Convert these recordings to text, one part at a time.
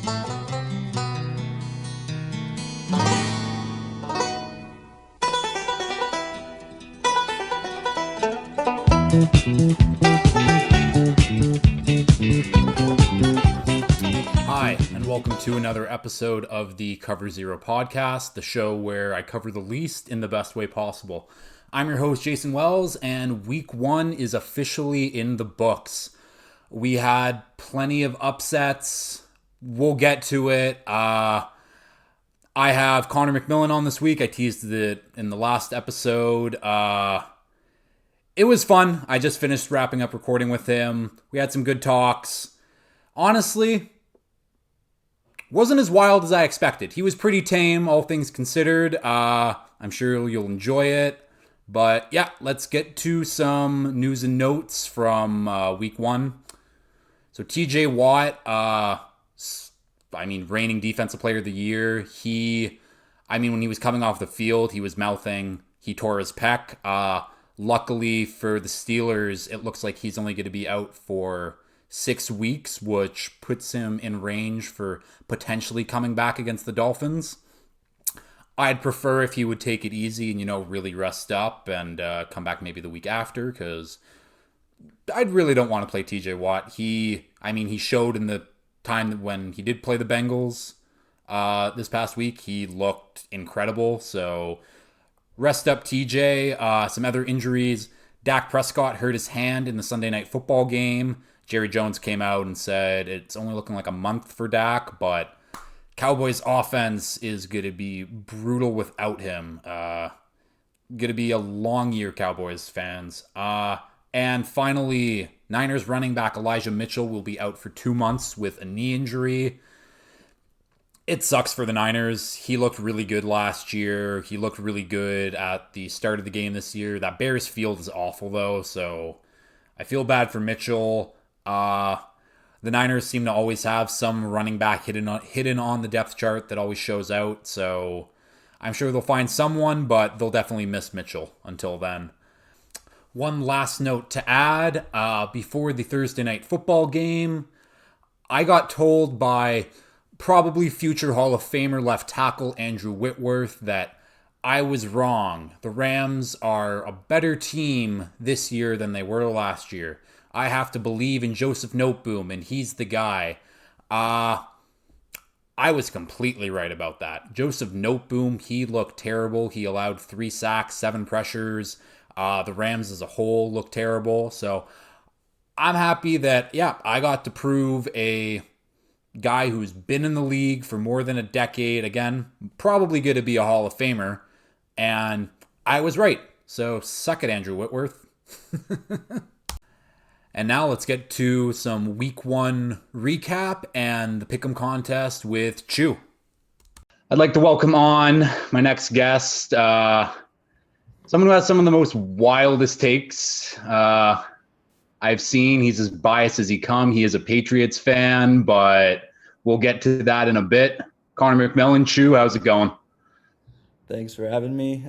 Hi, and welcome to another episode of the Cover Zero podcast, the show where I cover the least in the best way possible. I'm your host, Jason Wells, and week one is officially in the books. We had plenty of upsets. We'll get to it. I have Connor McMillan on this week. I teased it in the last episode. It was fun. I just finished wrapping up recording with him. We had some good talks. Honestly, wasn't as wild as I expected. He was pretty tame, all things considered. I'm sure you'll enjoy it. But yeah, let's get to some news and notes from week one. So TJ Watt, reigning defensive player of the year. When he was coming off the field, he was mouthing he tore his pec. Luckily for the Steelers, it looks like he's only going to be out for 6 weeks, which puts him in range for potentially coming back against the Dolphins. I'd prefer if he would take it easy and, really rest up and come back maybe the week after, because I really don't want to play TJ Watt. He showed in the time when he did play the Bengals this past week, he looked incredible. So rest up TJ. Some other injuries. Dak Prescott hurt his hand in the Sunday Night Football game. Jerry Jones came out and said it's only looking like a month for Dak, but Cowboys offense is going to be brutal without him. Going to be a long year, Cowboys fans. And finally, Niners running back Elijah Mitchell will be out for 2 months with a knee injury. It sucks for the Niners. He looked really good last year. He looked really good at the start of the game this year. That Bears field is awful, though, so I feel bad for Mitchell. The Niners seem to always have some running back hidden on the depth chart that always shows out, so I'm sure they'll find someone, but they'll definitely miss Mitchell until then. One last note to add, before the Thursday Night Football game, I got told by probably future Hall of Famer left tackle Andrew Whitworth that I was wrong. The Rams are a better team this year than they were last year. I have to believe in Joseph Noteboom, and he's the guy. I was completely right about that. Joseph Noteboom, he looked terrible. He allowed 3 sacks, 7 pressures. The Rams as a whole looked terrible. So I'm happy that, I got to prove a guy who's been in the league for more than a decade. Again, probably going to be a Hall of Famer. And I was right. So suck it, Andrew Whitworth. And now let's get to some week one recap and the Pick'em contest with Chew. I'd like to welcome on my next guest, someone who has some of the most wildest takes I've seen. He's as biased as he come. He is a Patriots fan, but we'll get to that in a bit. Connor McMillan, Chew, how's it going? Thanks for having me.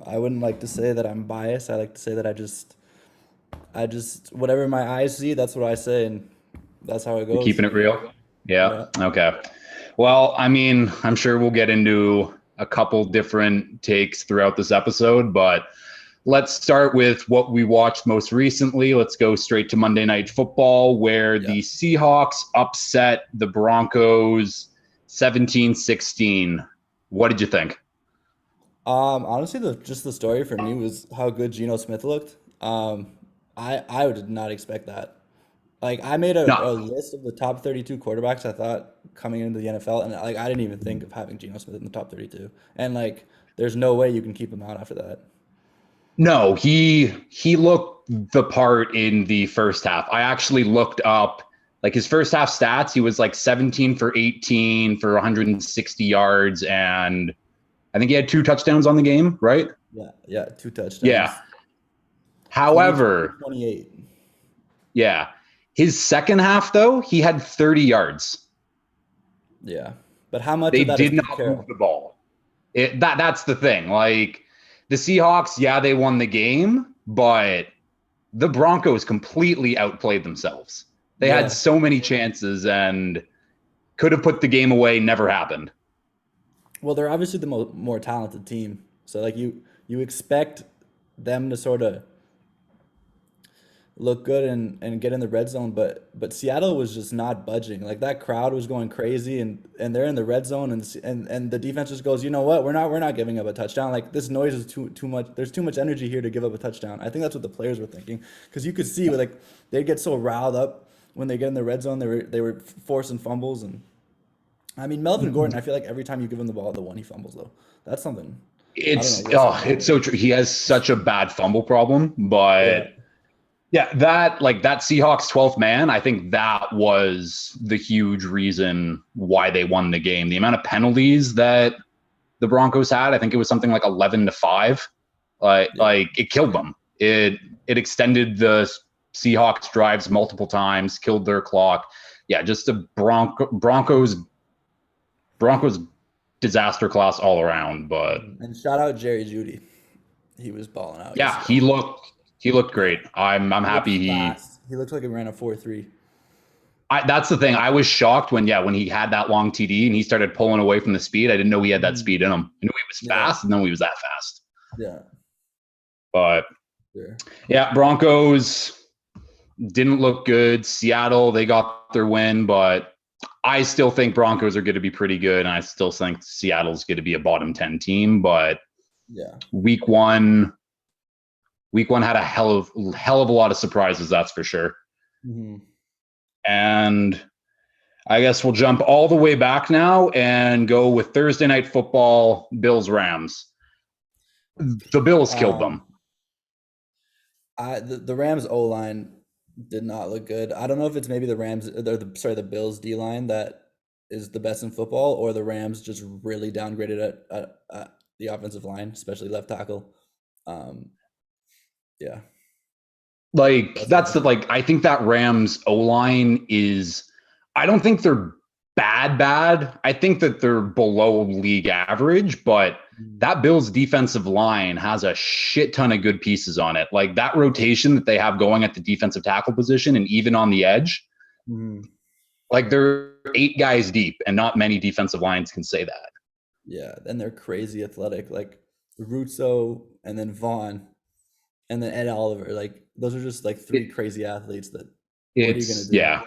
I wouldn't like to say that I'm biased. I like to say that I just whatever my eyes see, that's what I say, and that's how it goes. Keeping it real? Yeah. Okay. Well, I'm sure we'll get into a couple different takes throughout this episode, but let's start with what we watched most recently. Let's go straight to Monday Night Football, where the Seahawks upset the Broncos 17-16. What did you think? Honestly, the story for me was how good Geno Smith looked. I did not expect that. Like, I made a list of the top 32 quarterbacks I thought coming into the NFL, and I didn't even think of having Geno Smith in the top 32. And there's no way you can keep him out after that. No, he looked the part in the first half. I actually looked up his first half stats. He was 17 for 18 for 160 yards, and I think he had 2 touchdowns on the game, right? Yeah, 2 touchdowns. Yeah. However, 28. Yeah. His second half, though, he had 30 yards. Yeah. But how much they of that did is not move the ball? That's the thing. The Seahawks, they won the game, but the Broncos completely outplayed themselves. They had so many chances, and could have put the game away, never happened. Well, they're obviously the more talented team, so like you expect them to sort of look good and get in the red zone, but Seattle was just not budging. Like that crowd was going crazy, and they're in the red zone, and the defense just goes, you know what, we're not giving up a touchdown. Like this noise is too much. There's too much energy here to give up a touchdown. I think that's what the players were thinking, because you could see like they get so riled up when they get in the red zone. They were forcing fumbles, and I mean Melvin Gordon. I feel like every time you give him the ball, the one he fumbles though. That's something. I don't know It's so true. He has such a bad fumble problem, Yeah. but yeah, that Seahawks 12th man, I think that was the huge reason why they won the game. The amount of penalties that the Broncos had, I think it was something like 11-5. Like it killed them. It extended the Seahawks drives multiple times, killed their clock. Yeah, just a Broncos disaster class all around. But And shout out Jerry Judy. He was balling out yeah, yesterday. he looked great. I'm He looked happy fast. He looked like he ran a 4.3. that's the thing. I was shocked when he had that long TD and he started pulling away from the speed. I didn't know he had that speed in him. I knew he was Yeah. fast, and then he was that fast. Yeah. But Sure. yeah, Broncos didn't look good. Seattle, they got their win, but I still think Broncos are going to be pretty good, and I still think Seattle's going to be a bottom 10 team. But Yeah. week one had a hell of a lot of surprises, that's for sure. hmm And I guess we'll jump all the way back now and go with Thursday night football, Bills Rams. The Bills killed them. The Rams O line did not look good. I don't know if it's maybe the Rams or the Bills D line that is the best in football, or the Rams just really downgraded at the offensive line, especially left tackle. Um, yeah. I think that Rams O-line is, I don't think they're bad. I think that they're below league average, but that Bills defensive line has a shit ton of good pieces on it. Like that rotation that they have going at the defensive tackle position and even on the edge, Mhm. like they're 8 guys deep, and not many defensive lines can say that. Yeah, and they're crazy athletic, like Russo and then Vaughn and then Ed Oliver. Like those are just like three crazy athletes that what are you gonna do? Yeah,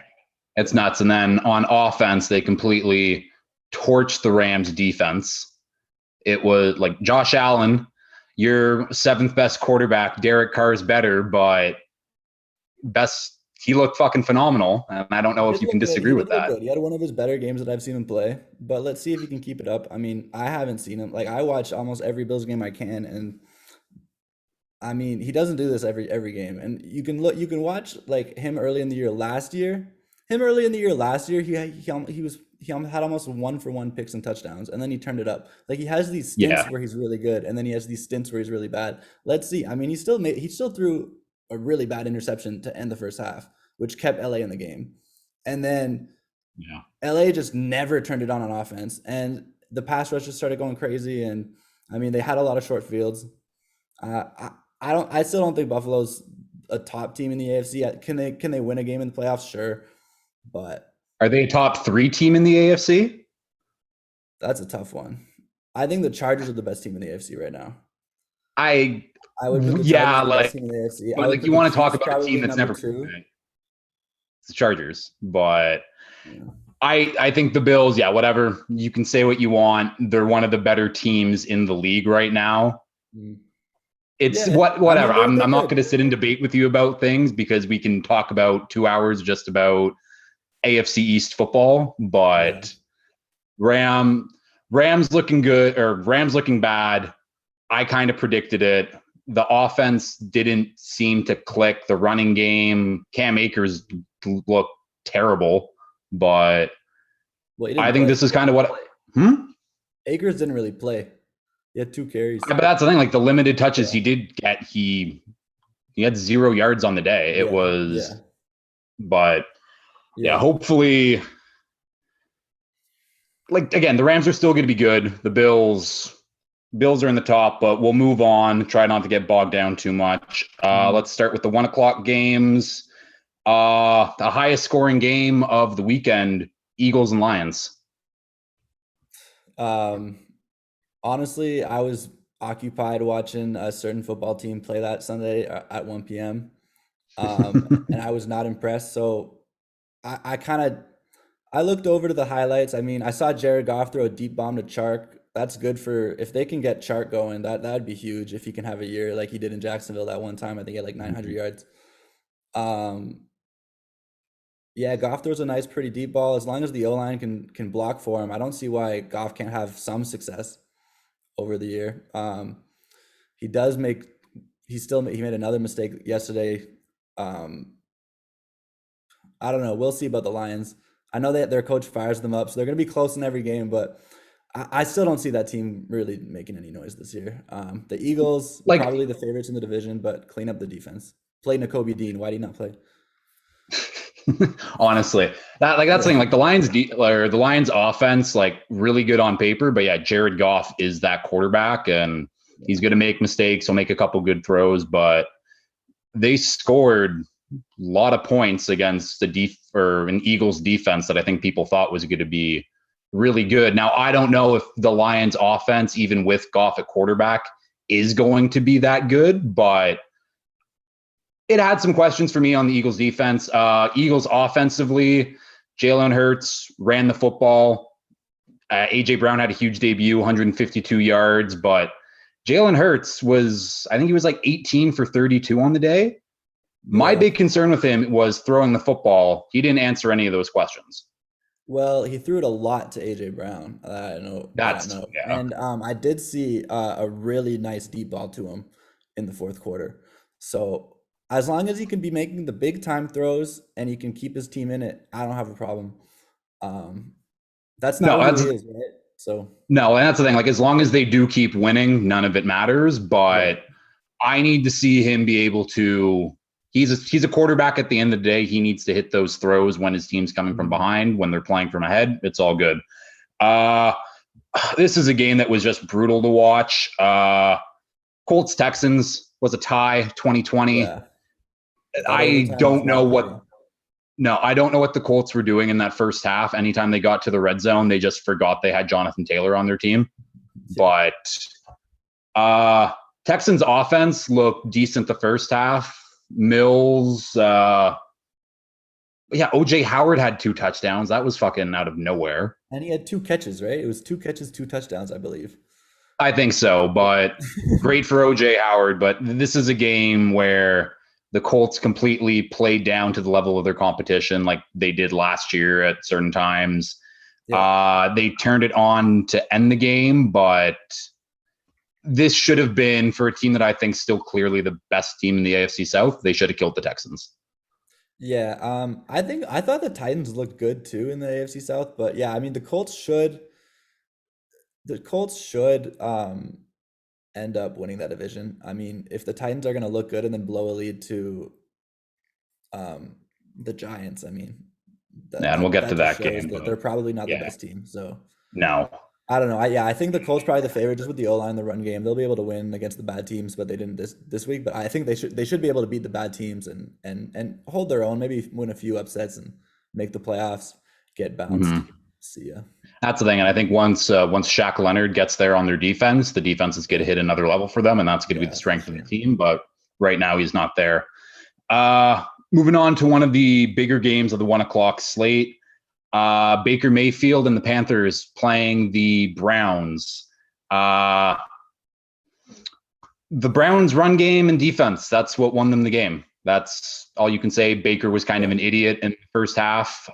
it's nuts. And then on offense, they completely torched the Rams defense. It was like Josh Allen, your 7th best quarterback. Derek Carr is better, but he looked fucking phenomenal. And I don't know if you can disagree with that. Good. He had one of his better games that I've seen him play. But let's see if he can keep it up. I mean, I haven't seen him. Like I watch almost every Bills game I can, and I mean, he doesn't do this every game. And you can watch like him early in the year last year. He had almost 1-for-1 picks and touchdowns, and then he turned it up. Like he has these stints where he's really good, and then he has these stints where he's really bad. Let's see. I mean, he still threw a really bad interception to end the first half, which kept LA in the game. And then LA just never turned it on offense, and the pass rush just started going crazy. And I mean, they had a lot of short fields. I still don't think Buffalo's a top team in the AFC. Can they win a game in the playoffs? Sure, but are they a top 3 team in the AFC? That's a tough one. I think the Chargers are the best team in the AFC right now. I would put the Chargers the best team in the AFC. But like you want to talk about a team that's never proven it. It's the Chargers, but I think the Bills, whatever. You can say what you want. They're one of the better teams in the league right now. It's whatever. I mean, I'm not going to sit and debate with you about things because we can talk about 2 hours just about AFC East football, but Rams looking good or Rams looking bad. I kind of predicted it. The offense didn't seem to click. The running game, Cam Akers looked terrible, but I think this is kind of what. Akers didn't really play. He had 2 carries. But that's the thing. Like the limited touches he did get, he had 0 yards on the day. It was, but hopefully. Like again, the Rams are still going to be good. The Bills are in the top, but we'll move on. Try not to get bogged down too much. Let's start with the 1:00 games. The highest scoring game of the weekend Eagles and Lions. Um, Honestly, I was occupied watching a certain football team play that Sunday at 1 p.m. And I was not impressed. So I kind of I looked over to the highlights. I mean, I saw Jared Goff throw a deep bomb to Chark. That's good for if they can get Chark going. That would be huge if he can have a year like he did in Jacksonville that one time. I think he had like 900 yards. Um, yeah, Goff throws a nice, pretty deep ball. As long as the O line can block for him, I don't see why Goff can't have some success over the year. He does make he made another mistake yesterday. Um, I don't know. We'll see about the Lions. I know that their coach fires them up, so they're going to be close in every game, but I still don't see that team really making any noise this year. The Eagles, Like, probably the favorites in the division, but clean up the defense. Play Nakobe Dean. Why do you not play? honestly, that's the Yeah. thing. Like or the Lions offense, like really good on paper, but yeah, Jared Goff is that quarterback, and he's going to make mistakes. He'll make a couple good throws, but they scored a lot of points against or an Eagles defense that I think people thought was going to be really good. Now, I don't know if the Lions offense, even with Goff at quarterback, is going to be that good, but it had some questions for me on the Eagles defense. Eagles offensively, Jalen Hurts ran the football. AJ Brown had a huge debut, 152 yards, but Jalen Hurts I think he was like 18 for 32 on the day. My Yeah. big concern with him was throwing the football. He didn't answer any of those questions. Well, he threw it a lot to AJ Brown. I know that That's, note, yeah. and I did see a really nice deep ball to him in the fourth quarter. So as long as he can be making the big time throws and he can keep his team in it, I don't have a problem. Um, that's not No, who that's, he is, right? So no, and that's the thing. Like, as long as they do keep winning, none of it matters. right. But I need to see him be able to. He's a quarterback at the end of the day. He needs to hit those throws when his team's coming from Mhm. behind. When they're playing from ahead, it's all good. Uh, this is a game that was just brutal to watch. Colts Texans was a tie, 2020. Yeah, that I overtime was don't know not pretty. what. No, I don't know what the Colts were doing in that first half. Anytime they got to the red zone, they just forgot they had Jonathan Taylor on their team. Yeah. But uh, Texans offense looked decent the first half. Mills, yeah, OJ Howard had 2 touchdowns. That was fucking out of nowhere. And he had two catches, right? It was two catches, two touchdowns, I believe. I think so, but great for OJ Howard. But this is a game where the Colts completely played down to the level of their competition, like they did last year at certain times. Yeah. They turned it on to end the game, but this should have been, for a team that I think still clearly the best team in the AFC South, they should have killed the Texans. Yeah, I thought the Titans looked good too in the AFC South, but yeah, I mean the Colts should end up winning that division. I mean, if the Titans are going to look good and then blow a lead to um the Giants, I mean, And we'll get to that just that shows game, that but they're probably not the yeah, best team. So no. I don't know. I think the Colts probably the favorite just with the O line, the run game. They'll be able to win against the bad teams, but they didn't this week. But I think they should be able to beat the bad teams and hold their own. Maybe win a few upsets and make the playoffs. Get bounced. Mm-hmm. See ya. That's the thing, and I think once Shaq Leonard gets there on their defense, the defense is going to hit another level for them, and that's going to be the Yeah, for strength of the sure. team. But right now, he's not there. Moving on to one of the bigger games of the 1 o'clock slate. Baker Mayfield and the Panthers playing the Browns. The Browns' run game and defense, that's what won them the game. That's all you can say. Baker was kind of Yeah. an idiot in the first half.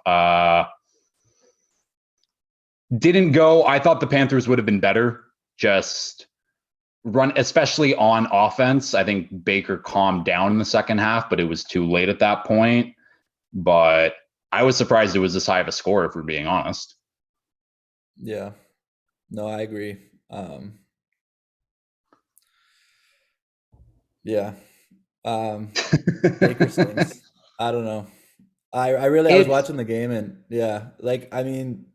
Didn't go. I thought the Panthers would have been better. Just run, especially on offense. I think Baker calmed down in the second half, but it was too late at that point. But I was surprised it was this high of a score, if we're being honest. Yeah. No, I agree. Yeah. Baker stinks. I don't know. I was It's watching the game and yeah, like I mean,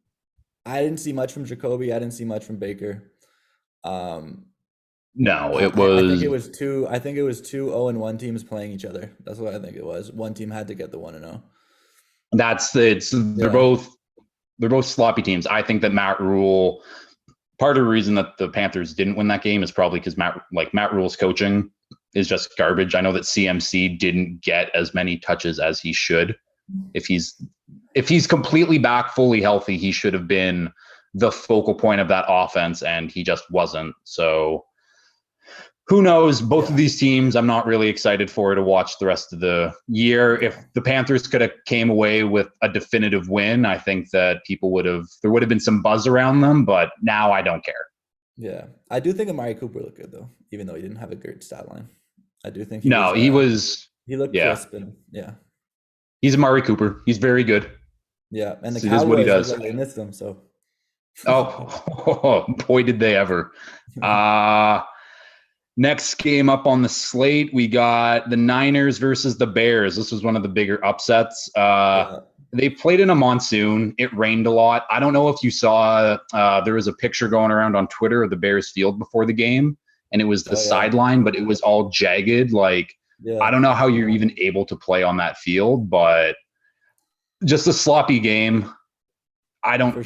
I didn't see much from Jacoby. I didn't see much from Baker. Um, no, it I think was it was two. I think it was two 0-1 teams playing each other. That's what I think it was. One team had to get the 1-0. that's it's they're Yeah. both they're both sloppy teams. I think that Matt Rule, part of the reason that the Panthers didn't win that game is probably because Matt Rule's coaching is just garbage. I know that CMC didn't get as many touches as he should. If he's completely back, fully healthy, he should have been the focal point of that offense, and he just wasn't. So who knows? Both of these teams, I'm not really excited for to watch the rest of the year. If the Panthers could have came away with a definitive win, I think that there would have been some buzz around them, but now I don't care. Yeah. I do think Amari Cooper looked good though, even though he didn't have a great stat line. I do think he looked crisp and yeah. He's Amari Cooper. He's very good. Yeah. And the Cowboys, what he does. Like they missed him, so oh boy did they ever. Next game up on the slate, we got the Niners versus the Bears. This was one of the bigger upsets. They played in a monsoon. It rained a lot. I don't know if you saw, there was a picture going around on Twitter of the Bears field before the game, and it was the sideline, but it was all jagged. I don't know how you're even able to play on that field, but just a sloppy game.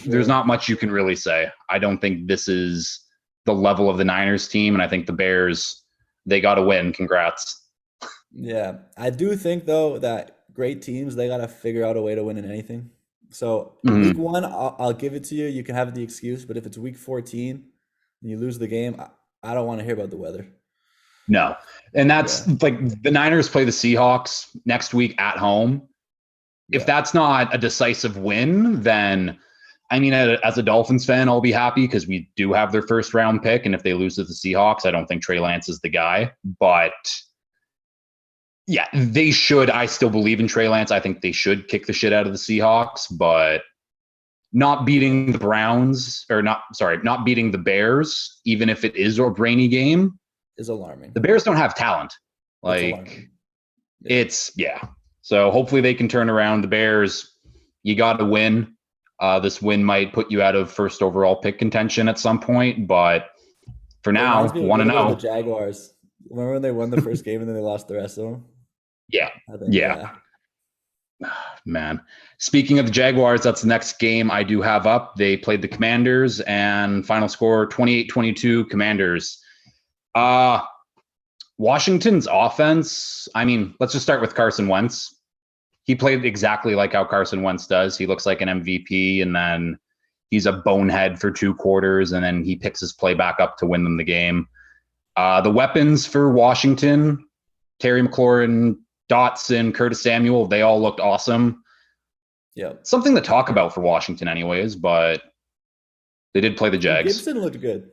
There's not much you can really say. I don't think this is the level of the Niners team, and I think the Bears, they got to win. Congrats. Yeah, I do think though that great teams, they got to figure out a way to win in anything. So week 1, I'll give it to you. You can have the excuse, but if it's week 14 and you lose the game, I don't want to hear about the weather. No, and that's the Niners play the Seahawks next week at home. If that's not a decisive win, then I mean, as a Dolphins fan, I'll be happy because we do have their first round pick. And if they lose to the Seahawks, I don't think Trey Lance is the guy. But yeah, they should. I still believe in Trey Lance. I think they should kick the shit out of the Seahawks, but not beating the not beating the Bears, even if it is a rainy game, is alarming. The Bears don't have talent. So hopefully they can turn around. The Bears, you got to win. This win might put you out of first overall pick contention at some point, but for now, 1-0. The Jaguars. Remember when they won the first game and then they lost the rest of them? Yeah. Man. Speaking of the Jaguars, that's the next game I do have up. They played the Commanders and final score 28-22 Commanders. Washington's offense, I mean, let's just start with Carson Wentz. He played exactly like how Carson Wentz does. He looks like an MVP, and then he's a bonehead for 2 quarters, and then he picks his play back up to win them the game. The weapons for Washington, Terry McLaurin, Dotson, Curtis Samuel, they all looked awesome. Yeah. Something to talk about for Washington anyways, but they did play the Jags. Gibson looked good.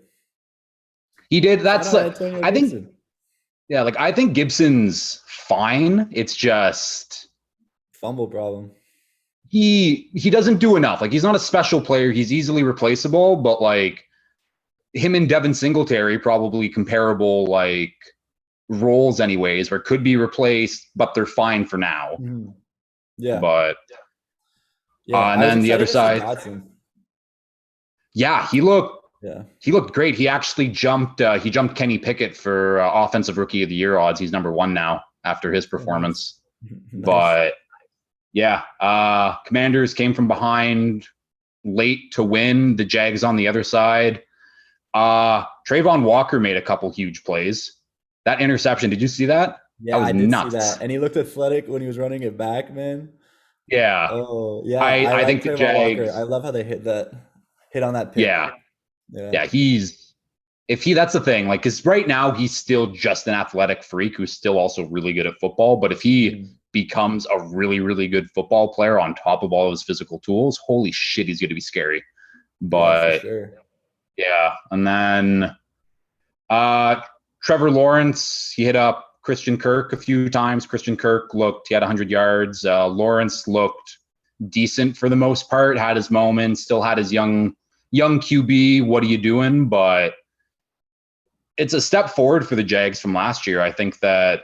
He did. That's I think I think Gibson's fine. It's just fumble problem. He doesn't do enough. He's not a special player. He's easily replaceable, but him and Devin Singletary, probably comparable roles anyways, where could be replaced, but they're fine for now. Mm-hmm. Yeah. But and then the other side. Yeah, he looked great. He actually jumped Kenny Pickett for offensive rookie of the year odds. He's number 1 now after his performance. Nice. But yeah, Commanders came from behind late to win. The Jags on the other side. Trayvon Walker made a couple huge plays. That interception, did you see that? Yeah, I did see that. And he looked athletic when he was running it back, man. Yeah. Oh, yeah. I think the Jags. Walker. I love how they hit on that pick. Yeah. That's the thing. Because right now he's still just an athletic freak who's still also really good at football. But if he becomes a really, really good football player on top of all of his physical tools, holy shit, he's going to be scary. But yeah, and then Trevor Lawrence, he hit up Christian Kirk a few times. Christian Kirk he had 100 yards. Lawrence looked decent for the most part, had his moments, still had his young QB. What are you doing? But it's a step forward for the Jags from last year. I think that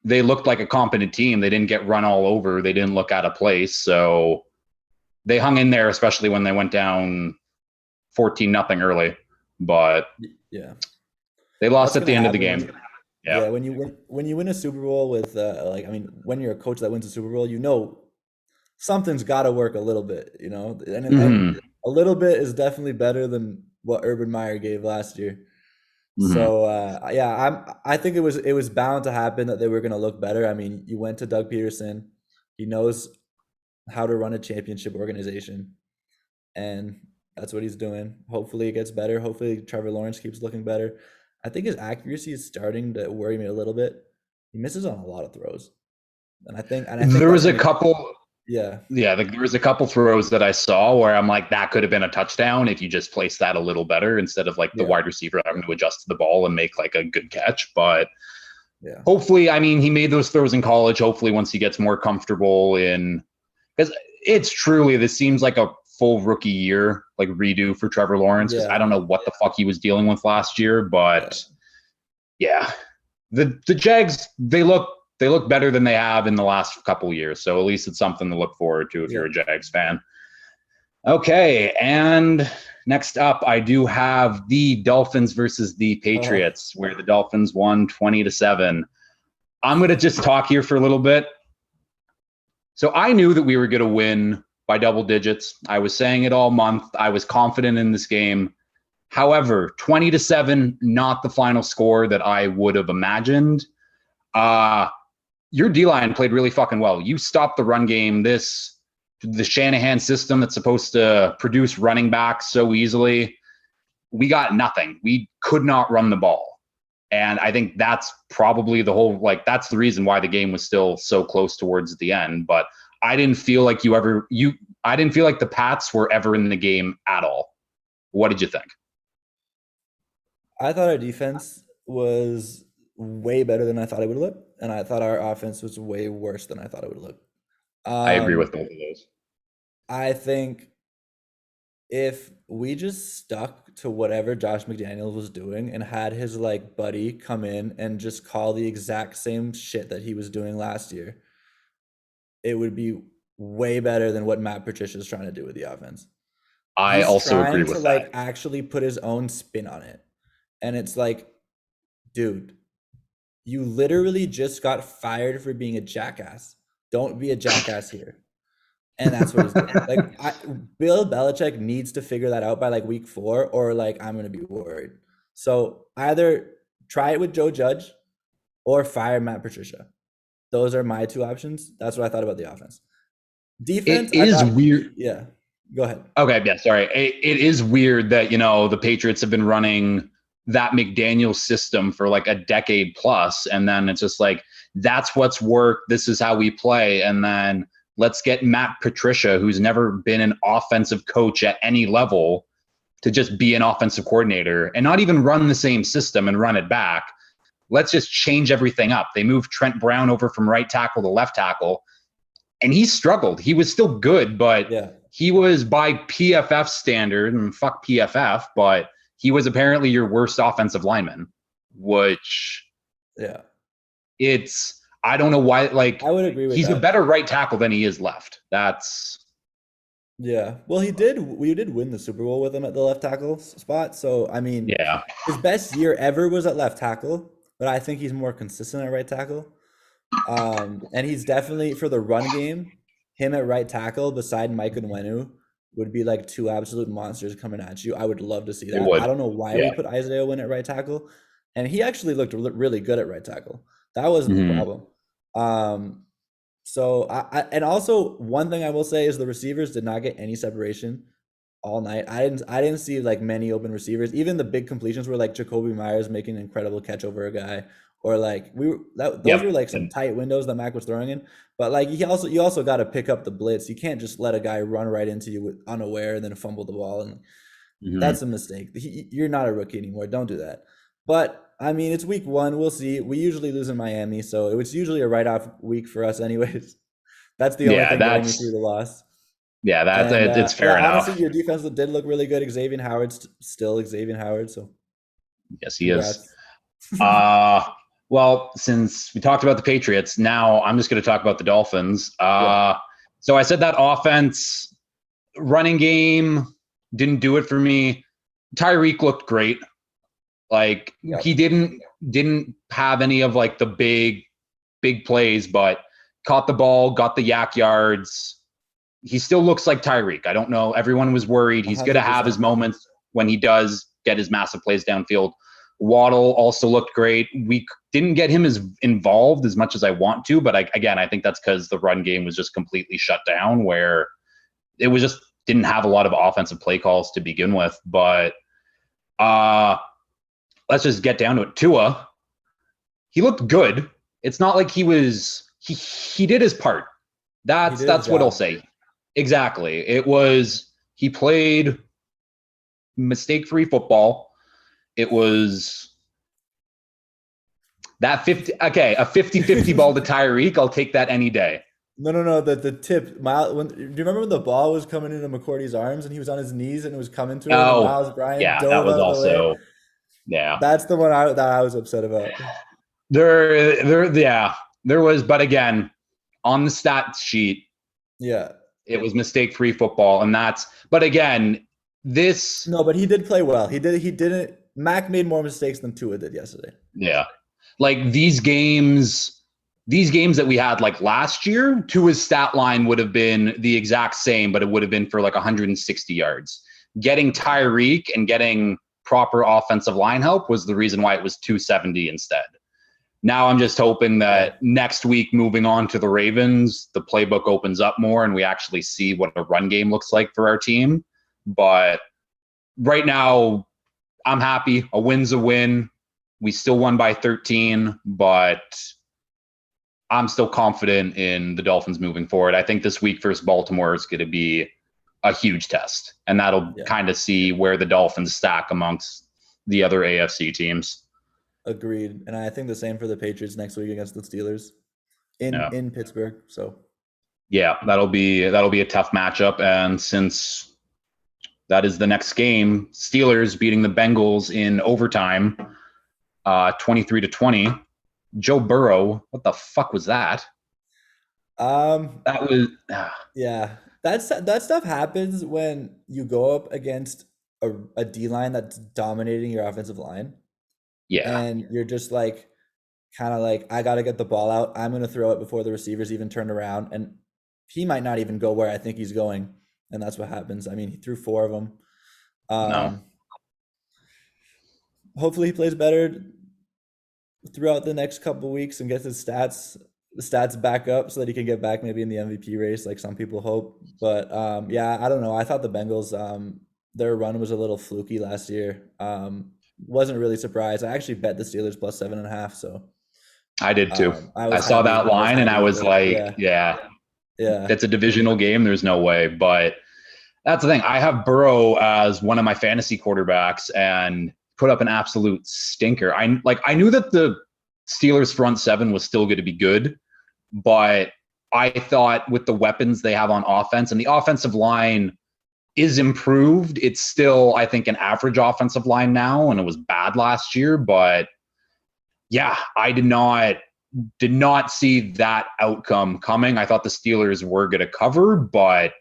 they looked like a competent team. They didn't get run all over. They didn't look out of place. So they hung in there, especially when they went down 14-0 early. But yeah, they lost at the end of the game. Yeah, when you win a Super Bowl with when you're a coach that wins a Super Bowl, something's got to work a little bit, and Hmm. a little bit is definitely better than what Urban Meyer gave last year. Hmm. So yeah, I think it was bound to happen that they were going to look better. I mean, you went to Doug Peterson. He knows how to run a championship organization, and that's what he's doing. Hopefully it gets better. Hopefully Trevor Lawrence keeps looking better. I think his accuracy is starting to worry me a little bit. He misses on a lot of throws. And I think There that's was a going to couple. yeah. Yeah, there was a couple throws that I saw where I'm like, that could have been a touchdown if you just placed that a little better instead of like the Yeah. wide receiver having to adjust to the ball and make like a good catch. But Yeah. hopefully, I mean, he made those throws in college. Hopefully, once he gets more comfortable in, because it's truly, this seems like a full rookie year, like redo for Trevor Lawrence. Because I Yeah. don't know what the fuck he was dealing with last year, Yeah. but yeah, the Jags they look better than they have in the last couple of years. So at least it's something to look forward to if Yeah. you're a Jags fan. Okay, and next up, I do have the Dolphins versus the Oh. Patriots, where the Dolphins won 20-7. I'm going to just talk here for a little bit. So I knew that we were going to win by double digits. I was saying it all month. I was confident in this game. However, 20-7, not the final score that I would have imagined. Your D-line played really fucking well. You stopped the run game. The Shanahan system that's supposed to produce running backs so easily, we got nothing. We could not run the ball. And I think that's probably that's the reason why the game was still so close towards the end. But I didn't feel like I didn't feel like the Pats were ever in the game at all. What did you think? I thought our defense was way better than I thought it would look, and I thought our offense was way worse than I thought it would look. I agree Um, with both of those. I think if we just stuck to whatever Josh McDaniels was doing and had his like buddy come in and just call the exact same shit that he was doing last year, it would be way better than what Matt Patricia is trying to do with the offense. I He's also agree trying to with that. like actually put his own spin on it. And it's like, dude, you literally just got fired for being a jackass. Don't be a jackass here. And that's what he's doing. Like Bill Belichick needs to figure that out by like week 4, or like I'm gonna be worried. So either try it with Joe Judge or fire Matt Patricia. Those are my two options. That's what I thought about the offense. Defense, It I is thought, weird. yeah. Go ahead. Okay, yeah, sorry. It is weird that, the Patriots have been running that McDaniel system for like a decade plus, and then it's just like, that's what's worked. This is how we play. And then let's get Matt Patricia, who's never been an offensive coach at any level, to just be an offensive coordinator and not even run the same system and run it back. Let's just change everything up. They moved Trent Brown over from right tackle to left tackle, and he struggled. He was still good, but Yeah. he was by PFF standard, and fuck PFF, but he was apparently your worst offensive lineman, which Yeah. I don't know why, like, I would agree with he's a that. better right tackle than he is left. Yeah. Well, we did win the Super Bowl with him at the left tackle spot. So, I mean, Yeah. his best year ever was at left tackle, but I think he's more consistent at right tackle. And he's definitely for the run game, him at right tackle beside Mike Onwenu would be like two absolute monsters coming at you. I would love to see It that. I would. don't know why we Yeah. put Isaiah Wynn at right tackle, and he actually looked really good at right tackle. That wasn't the Mm-hmm. problem. Um, so and also one thing I will say is the receivers did not get any separation all night. I didn't see like many open receivers. Even the big completions were like Jacoby Myers making an incredible catch over a guy, or like those Yep. were like some tight windows that Mac was throwing in. But like you also got to pick up the blitz. You can't just let a guy run right into you with unaware and then fumble the ball, and Mm-hmm. that's a mistake. You're not a rookie anymore. Don't do that. But I mean, it's week 1. We'll see. We usually lose in Miami, so it was usually a write-off week for us, anyways. That's the only Yeah, thing getting me through the loss. that's And it's yeah, fair honestly, enough. your defense did look really good. Xavier Howard's still Xavier Howard, so Yes, he is. congrats. Uh well, since we talked about the Patriots, now I'm just going to talk about the Dolphins. Yeah, So I said that offense, running game didn't do it for me. Tyreek looked great. Like, yeah, he didn't have any of like the big plays, but caught the ball, got the yak yards. he still looks like Tyreek. I don't know. Everyone was worried. He's going to have his 100%. moments when he does get his massive plays downfield. Waddle also looked great. We didn't get him as involved as much as I want to, but I think that's because the run game was just completely shut down, where it was just didn't have a lot of offensive play calls to begin with. But let's just get down to it. Tua, he looked good. It's not like he did his part. That's what I'll say. Exactly. He played mistake-free football. It was that 50-50 ball to Tyreek. I'll take that any day. No. The tip. Do you remember when the ball was coming into McCourty's arms and he was on his knees and it was coming to him? Oh, Miles Bryant yeah, dove that was out of the also way? yeah. That's the one that I was upset about. There was, but again, on the stat sheet, Yeah. it was mistake-free football, and but again, No, but he did play well. He didn't. Mac made more mistakes than Tua did yesterday. Yeah, like these games that we had like last year, Tua's stat line would have been the exact same, but it would have been for like 160 yards. Getting Tyreek and getting proper offensive line help was the reason why it was 270 instead. Now I'm just hoping that next week, moving on to the Ravens, the playbook opens up more and we actually see what a run game looks like for our team. But right now, I'm happy. A win's a win. We still won by 13, but I'm still confident in the Dolphins moving forward. I think this week versus Baltimore is going to be a huge test, and that'll kind of see where the Dolphins stack amongst the other AFC teams. Agreed. And I think the same for the Patriots next week against the Steelers in Pittsburgh. So yeah, that'll be a tough matchup. And since that is the next game, Steelers beating the Bengals in overtime, 23-20. Joe Burrow, what the fuck was that? That was yeah. That stuff happens when you go up against a D line that's dominating your offensive line. Yeah. And you're just like, kind of like, I got to get the ball out. I'm going to throw it before the receivers even turn around. And he might not even go where I think he's going. And that's what happens. I mean, he threw 4 of them. No. Hopefully he plays better throughout the next couple of weeks and gets his stats back up so that he can get back maybe in the MVP race like some people hope. But yeah, I don't know. I thought the Bengals, their run was a little fluky last year. Wasn't really surprised. I actually bet the Steelers plus 7.5. So I did too. I saw that line and I was like, yeah, it's a divisional game. There's no way. But that's the thing. I have Burrow as one of my fantasy quarterbacks and put up an absolute stinker. I knew that the Steelers front 7 was still going to be good, but I thought with the weapons they have on offense and the offensive line is improved. It's still, I think, an average offensive line now, and it was bad last year. But yeah, I did not see that outcome coming. I thought the Steelers were going to cover, but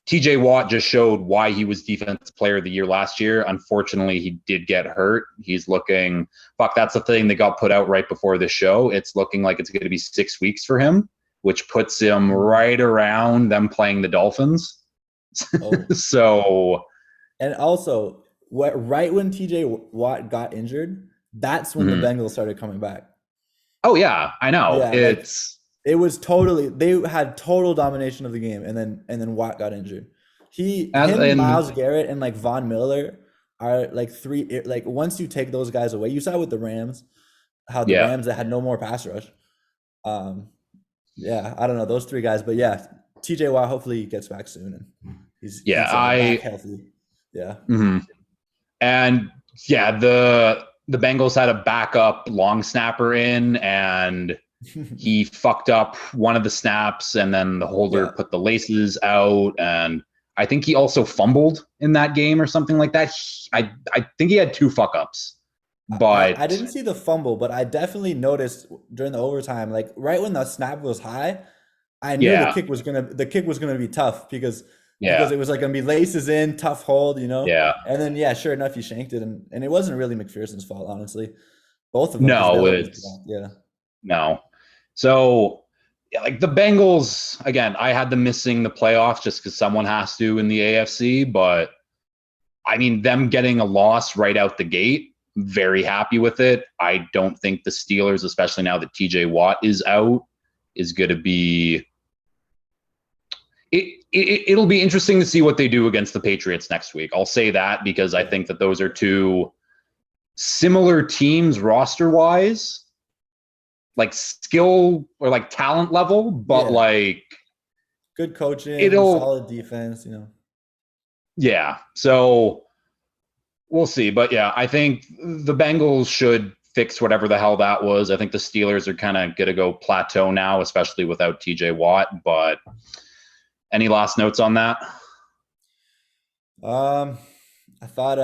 TJ Watt just showed why he was Defensive Player of the Year last year. Unfortunately, he did get hurt. He's looking, that's the thing that got put out right before the show. It's looking like it's going to be 6 weeks for him, which puts him right around them playing the Dolphins. So, and also right when TJ Watt got injured, that's when the Bengals started coming back. Oh yeah, I know. Yeah, it was they had total domination of the game, and then Watt got injured. Myles Garrett and like Von Miller are like once you take those guys away, you saw with the Rams how the Rams that had no more pass rush. Yeah, I don't know those 3 guys, but yeah, TJ Watt hopefully gets back soon and he's back healthy. Yeah. Mm-hmm. And yeah, the Bengals had a backup long snapper in, and he fucked up one of the snaps, and then the holder put the laces out, and I think he also fumbled in that game or something like that. I think he had 2 fuck ups. But I didn't see the fumble, but I definitely noticed during the overtime, like right when the snap was high, I knew the kick was gonna be tough because it was like gonna be laces in, tough hold, Yeah. And then sure enough, he shanked it, and it wasn't really McPherson's fault, honestly. Both of them. No, No. So Yeah, like the Bengals, again, I had them missing the playoffs just because someone has to in the AFC. But I mean, them getting a loss right out the gate, very happy with it. I don't think the Steelers, especially now that TJ Watt is out, is going to be. It'll be interesting to see what they do against the Patriots next week. I'll say that because I Yeah. think that those are two similar teams roster wise, like skill or like talent level, but Yeah. like Good coaching, it'll, solid defense, you know. yeah. So we'll see. But yeah, I think the Bengals should fix whatever the hell that was. I think the Steelers are kind of going to go plateau now, especially without TJ Watt. But any last notes on that? Um, I thought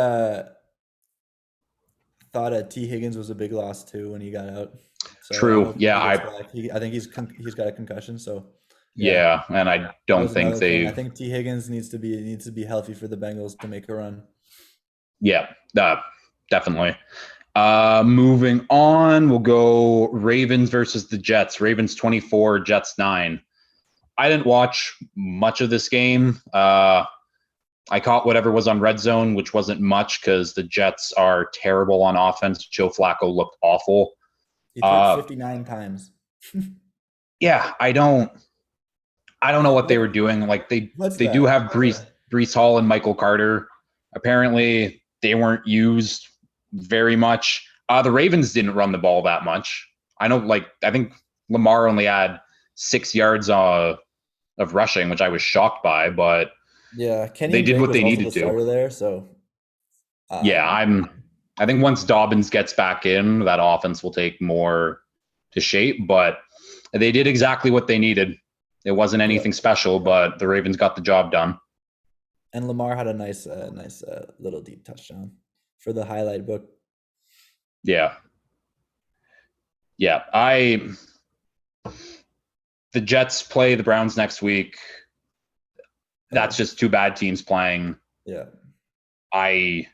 T Higgins was a big loss too when he got out. So True. hopefully Yeah. he gets back. I think he's got a concussion. So yeah, Yeah. And I that don't was think another thing. I they've, think T Higgins needs to be healthy for the Bengals to make a run. yeah, definitely. Moving on, we'll go Ravens versus the Jets. Ravens 24, Jets 9. I didn't watch much of this game. I caught whatever was on Red Zone, which wasn't much because the Jets are terrible on offense. Joe Flacco looked awful. He threw it Uh, 59 times. yeah, I don't know what they What were doing. Like what's they do that? have Brees Hall and Michael Carter. Apparently, they weren't used very much. The Ravens didn't run the ball that much. I think Lamar only had 6 yards of rushing, which I was shocked by, but Yeah, they Kenyon did Drake what was they also the needed to. starter there, so Yeah, um I think once Dobbins gets back in, that offense will take more to shape, but they did exactly what they needed. It wasn't yeah. anything special, but the Ravens got the job done. And Lamar had a nice little deep touchdown for the highlight book. Yeah. Yeah. The Jets play the Browns next week. That's Oh, just two bad teams playing. yeah. I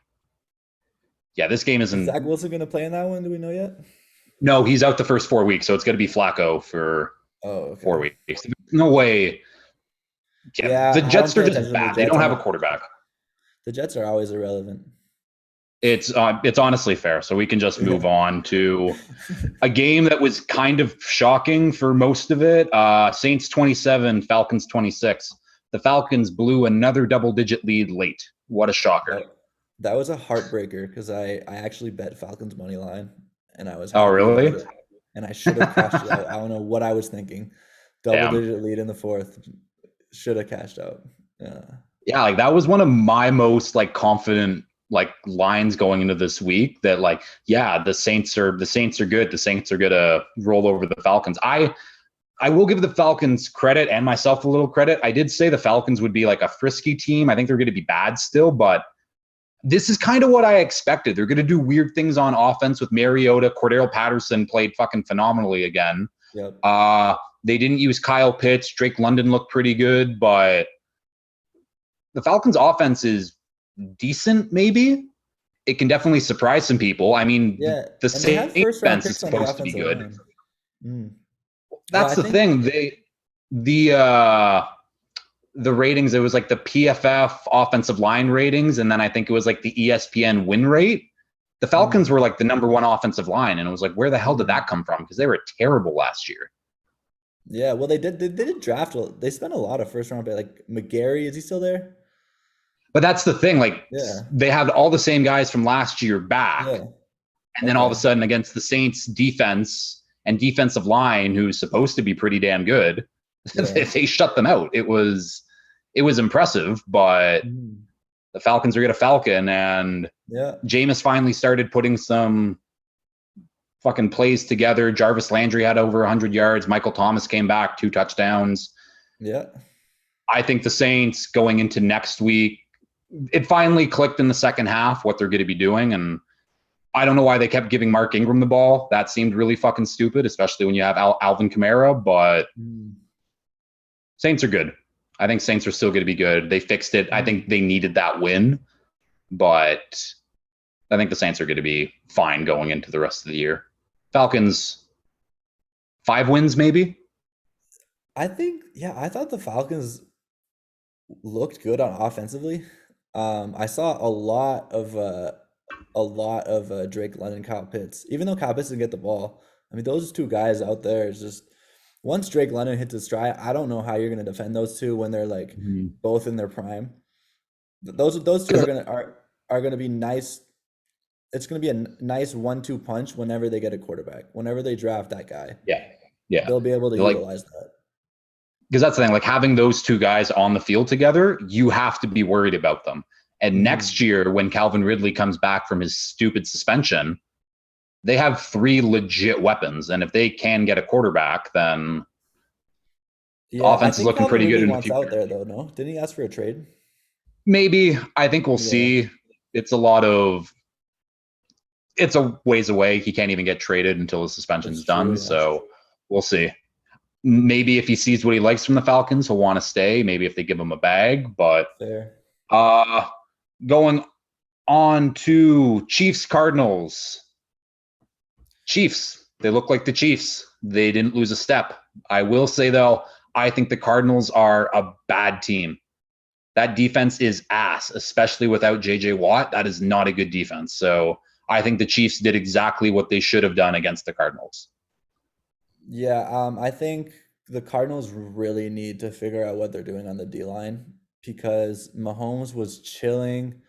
yeah, this game Is isn't. Zach Wilson gonna play in that one? Do we know yet? No, he's out the first 4 weeks, so it's going to be Flacco for Oh, four okay. weeks. No way. Yeah, Yeah, the I don't Jets are pay just attention to the bad. They Jets. don't have a quarterback. The Jets are always irrelevant. It's honestly fair. So we can just move Yeah. on to a game that was kind of shocking for most of it. Saints 27, Falcons 26. The Falcons blew another double-digit lead late. What a shocker! That, that was a heartbreaker because I actually bet Falcons money line and I was Oh, happy about really? it. And I should have cashed it out. I don't know what I was thinking. Double Damn. digit lead in the fourth. Should have cashed out. Yeah. Yeah, like that was one of my most like confident like lines going into this week that like yeah, the Saints are good. The Saints are gonna roll over the Falcons. I will give the Falcons credit and myself a little credit. I did say the Falcons would be like a frisky team. I think they're going to be bad still, but this is kind of what I expected. They're going to do weird things on offense with Mariota. Cordero Patterson played fucking phenomenally again. Yep. They didn't use Kyle Pitts. Drake London looked pretty good, but the Falcons offense is decent, maybe. It can definitely surprise some people. I mean, Yeah. the And they have Saints first round defense is picks on the supposed to be offensive good. line. Mm. Well, That's I the think thing. The ratings, it was like the PFF offensive line ratings, and then I think it was like the ESPN win rate. The Falcons mm, were like the number one offensive line, and it was like, where the hell did mm. that come from? Because they were terrible last year. Yeah, well they did draft they spent a lot of first round pick like McGarry, is he still there? But that's the thing. Like Yeah. they had all the same guys from last year back, Yeah. and then all of a Okay. sudden against the Saints defense and defensive line, who's supposed to be pretty damn good, Yeah. they shut them out. It was impressive, but Mhm. the Falcons are going to Falcon, and Yeah. Jameis finally started putting some fucking plays together. Jarvis Landry had over 100 yards. Michael Thomas came back, 2 touchdowns. Yeah. I think the Saints going into next week, it finally clicked in the second half what they're going to be doing. And I don't know why they kept giving Mark Ingram the ball. That seemed really fucking stupid, especially when you have Alvin Kamara. But Mm. Saints are good. I think Saints are still going to be good. They fixed it. I Mm. think they needed that win, but I think the Saints are going to be fine going into the rest of the year. Falcons, 5 wins maybe. I think, yeah, I thought the Falcons looked good on offensively. I saw a lot of Drake London, Kyle Pitts. Even though Kyle Pitts didn't get the ball, I mean those two guys out there is just once Drake London hits his stride, I don't know how you're gonna defend those two when they're like Mhm. both in their prime. Those two 'Cause- are gonna be nice. It's gonna be a nice 1-2 punch whenever they get a quarterback. Whenever they draft that guy, yeah, yeah. they'll be able to Like, utilize that. because that's the thing, like having those two guys on the field together, you have to be worried about them. And Hmm. next year, when Calvin Ridley comes back from his stupid suspension, they have three legit weapons. And if they can get a quarterback, then the Yeah, I offense is think looking Calvin pretty good Ridley in the wants out future. there though. No, didn't he ask for a trade? Maybe. I think we'll Yeah, see. It's a lot of it's a ways away. He can't even get traded until his that's suspension's true. done. Yeah, So we'll see. Maybe if he sees what he likes from the Falcons, he'll want to stay. Maybe if they give him a bag. But fair. uh going on to Chiefs Cardinals. Chiefs. They look like the Chiefs. They didn't lose a step. I will say though, I think the Cardinals are a bad team. That defense is ass, especially without JJ Watt. That is not a good defense. So I think the Chiefs did exactly what they should have done against the Cardinals. Yeah, I think the Cardinals really need to figure out what they're doing on the D line because Mahomes was chilling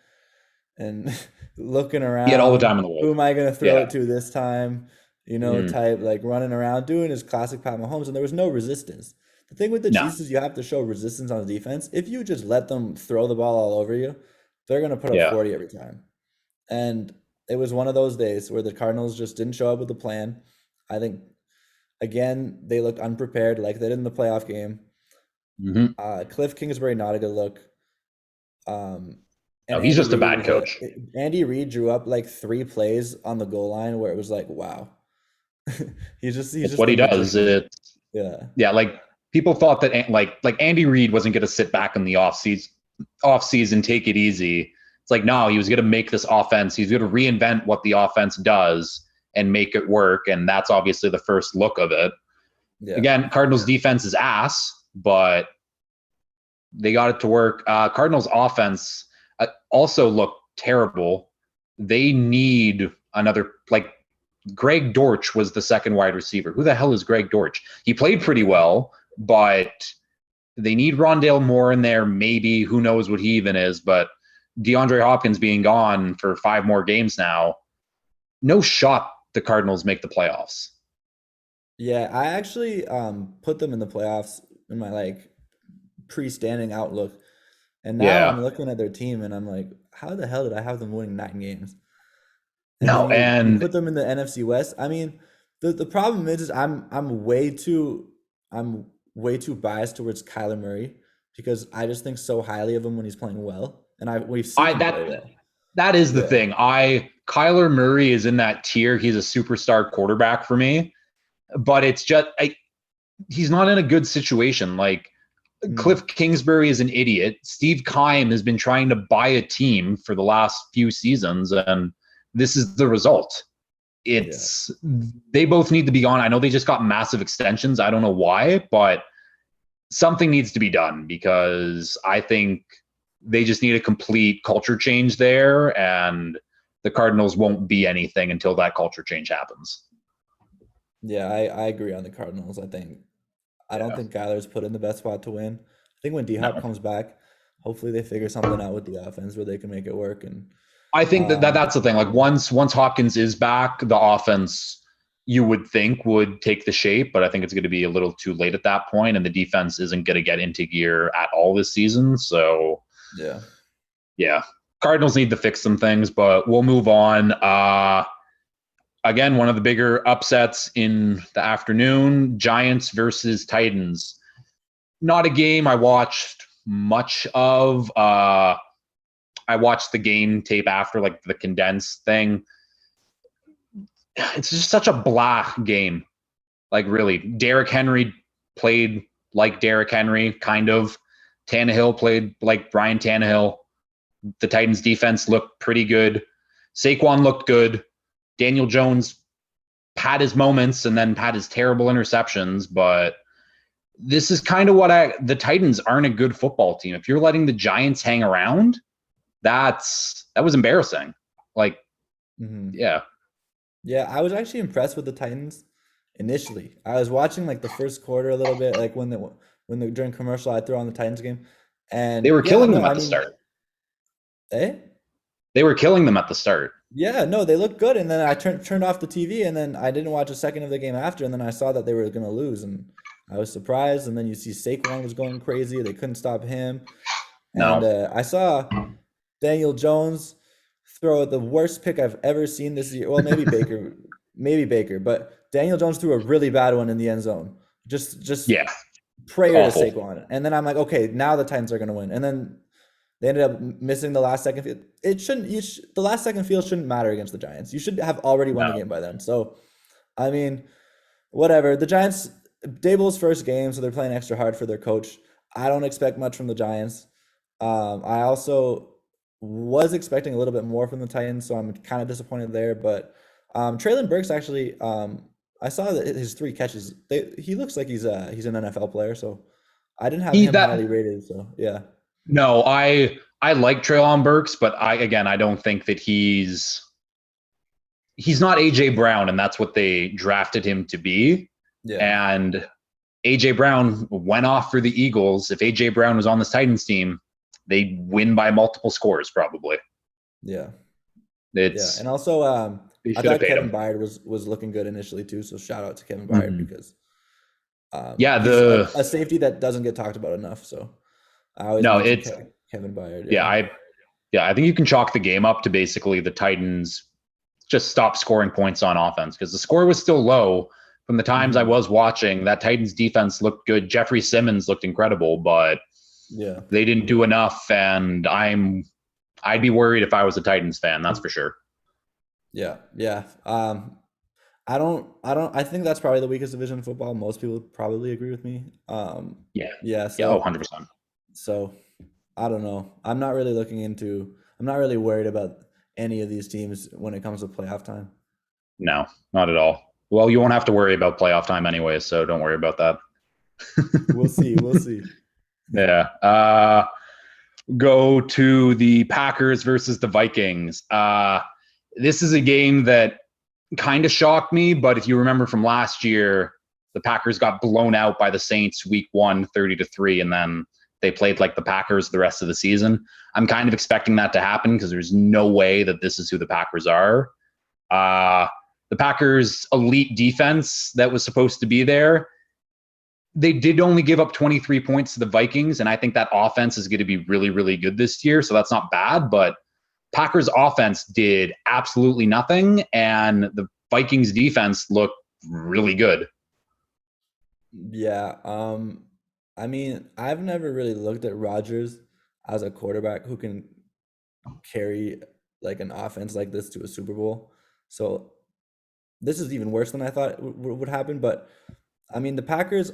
and looking He had all the around. time in the Who world. am I gonna throw Yeah. it to this time? Mm, Type like running around doing his classic Pat Mahomes, and there was no resistance. The thing with the no. Chiefs is you have to show resistance on the defense. If you just let them throw the ball all over you, they're gonna put up Yeah. 40 every time. And it was one of those days where the Cardinals just didn't show up with a plan. I think again they looked unprepared, like they did in the playoff game. Hmm. Cliff Kingsbury not a good look. And No, he's Andy just a Reid bad was a coach. Andy Reid drew up like three plays on the goal line where it was like, wow. He's It's just what a he does. magician. It Yeah. Yeah, like people thought that like Andy Reid wasn't going to sit back in the off season, take it easy. It's like no, he was going to make this offense. He's going to reinvent what the offense does and make it work. And that's obviously the first look of it. Yeah. Again, Cardinals defense is ass, but they got it to work. Cardinals offense also looked terrible. They need another like Greg Dortch was the second wide receiver. Who the hell is Greg Dortch? He played pretty Yeah. well, but they need Rondale Moore in there. Maybe who knows what he even is, but DeAndre Hopkins being gone for 5 more games now, no shot the Cardinals make the playoffs. Yeah. I actually put them in the playoffs in my like pre-standing outlook. And now I'm Yeah. looking at their team and I'm like, how the hell did I have them winning 9 games? And then No, you and put them in the NFC West. I mean, the problem is I'm way too biased towards Kyler Murray because I just think so highly of him when he's playing well, and we've seen I him play that well. that is the Yeah. thing. I Kyler Murray is in that tier. He's a superstar quarterback for me, but it's just he's not in a good situation. Like Mm, Cliff Kingsbury is an idiot. Steve Keim has been trying to buy a team for the last few seasons, and this is the result. yeah. It's They both need to be gone. I know they just got massive extensions. I don't know why, but something needs to be done because I think they just need a complete culture change there, and the Cardinals won't be anything until that culture change happens. Yeah, I agree on the Cardinals. I don't Yeah. think Kyler's put in the best spot to win. I think when D Hop No. comes back, hopefully they figure something out with the offense where they can make it work. And I think that um, that's the thing. Like once Hopkins is back, the offense you would think would take the shape, but I think it's going to be a little too late at that point, and the defense isn't going to get into gear at all this season. So yeah, yeah, Cardinals need to fix some things, but we'll move on. Again, one of the bigger upsets in the afternoon: Giants versus Titans. Not a game I watched much of. I watched the game tape after, like the condensed thing. It's just such a blah game. Like really, Derrick Henry played like Derrick Henry, kind of. Tannehill played like Brian Tannehill. The Titans defense looked pretty good. Saquon looked good. Daniel Jones had his moments and then had his terrible interceptions, but this is kind of the Titans aren't a good football team. If you're letting the Giants hang around, that was embarrassing. Like, yeah. Yeah, I was actually impressed with the Titans initially. I was watching like the first quarter a little bit, like during commercial I threw on the Titans game, and They were yeah, killing no, them at I the mean, start. eh? They were killing them at the start. Yeah, no, they looked good, and then I turned off the TV, and then I didn't watch a second of the game after, and then I saw that they were gonna lose, and I was surprised. And then you see Saquon was going crazy; they couldn't stop him, and No. I saw Daniel Jones throw the worst pick I've ever seen this year. Well, maybe Baker, but Daniel Jones threw a really bad one in the end zone. Just Yeah. prayer to Awful. Saquon, and then I'm like, okay, now the Titans are gonna win, and then they ended up missing the last second field. It shouldn't. The last second field shouldn't matter against the Giants. You should have already won the No. game by then. So, I mean, whatever. The Giants, Dable's first game, so they're playing extra hard for their coach. I don't expect much from the Giants. I also was expecting a little bit more from the Titans, so I'm kind of disappointed there. But Traylon Burks actually, I saw that his 3 catches. He looks like he's an NFL player, so I didn't have him highly rated. So yeah. No, I like Treylon Burks, but I don't think that he's not AJ Brown, and that's what they drafted him to be. Yeah. And AJ Brown went off for the Eagles. If AJ Brown was on this Titans team, they'd win by multiple scores probably. Yeah. It's and also I thought Kevin Byard was looking good initially too. So shout out to Kevin Byard because he's a safety that doesn't get talked about enough. So I always mention Kevin Byard. I think you can chalk the game up to basically the Titans just stop scoring points on offense because the score was still low from the times I was watching. That Titans defense looked good. Jeffrey Simmons looked incredible, but they didn't do enough. And I'd be worried if I was a Titans fan. That's for sure. Yeah. I think that's probably the weakest division in football. Most people would probably agree with me. So, 100%. So I don't know. I'm not really worried about any of these teams when it comes to playoff time. No, not at all. Well, you won't have to worry about playoff time anyway, so don't worry about that. We'll see. Yeah. Go to the Packers versus the Vikings. This is a game that kind of shocked me, but if you remember from last year, the Packers got blown out by the Saints week 1, 30-3, and then they played like the Packers the rest of the season. I'm kind of expecting that to happen because there's no way that this is who the Packers are. The Packers' elite defense that was supposed to be there, they did only give up 23 points to the Vikings, and I think that offense is going to be really, really good this year, so that's not bad, but Packers' offense did absolutely nothing, and the Vikings' defense looked really good. Yeah, I mean, I've never really looked at Rodgers as a quarterback who can carry like an offense like this to a Super Bowl. So this is even worse than I thought would happen. But I mean, the Packers,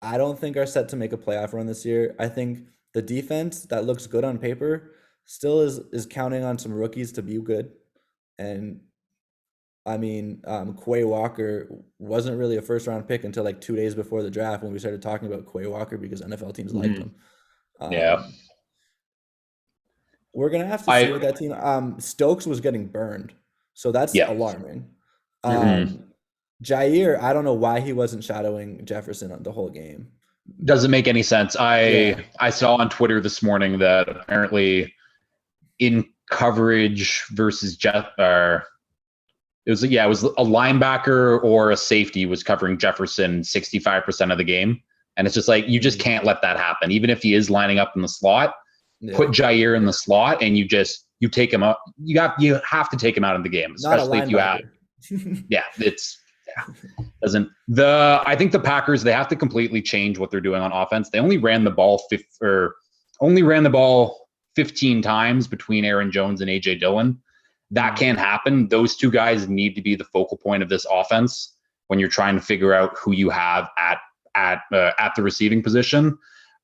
I don't think are set to make a playoff run this year. I think the defense that looks good on paper still is counting on some rookies to be good. And I mean, Quay Walker wasn't really a first round pick until like 2 days before the draft when we started talking about Quay Walker because NFL teams liked him. We're gonna have to see with that team. Stokes was getting burned, so that's alarming. Jair, I don't know why he wasn't shadowing Jefferson on the whole game. Doesn't make any sense. I saw on Twitter this morning that apparently in coverage versus it was a linebacker or a safety was covering Jefferson 65% of the game. And it's just like, you just can't let that happen. Even if he is lining up in the slot, put Jair in the slot and you take him up. You have to take him out of the game, especially if you have. I think the Packers, they have to completely change what they're doing on offense. They only ran the ball 15 times between Aaron Jones and AJ Dillon. That can't happen. Those two guys need to be the focal point of this offense when you're trying to figure out who you have at the receiving position.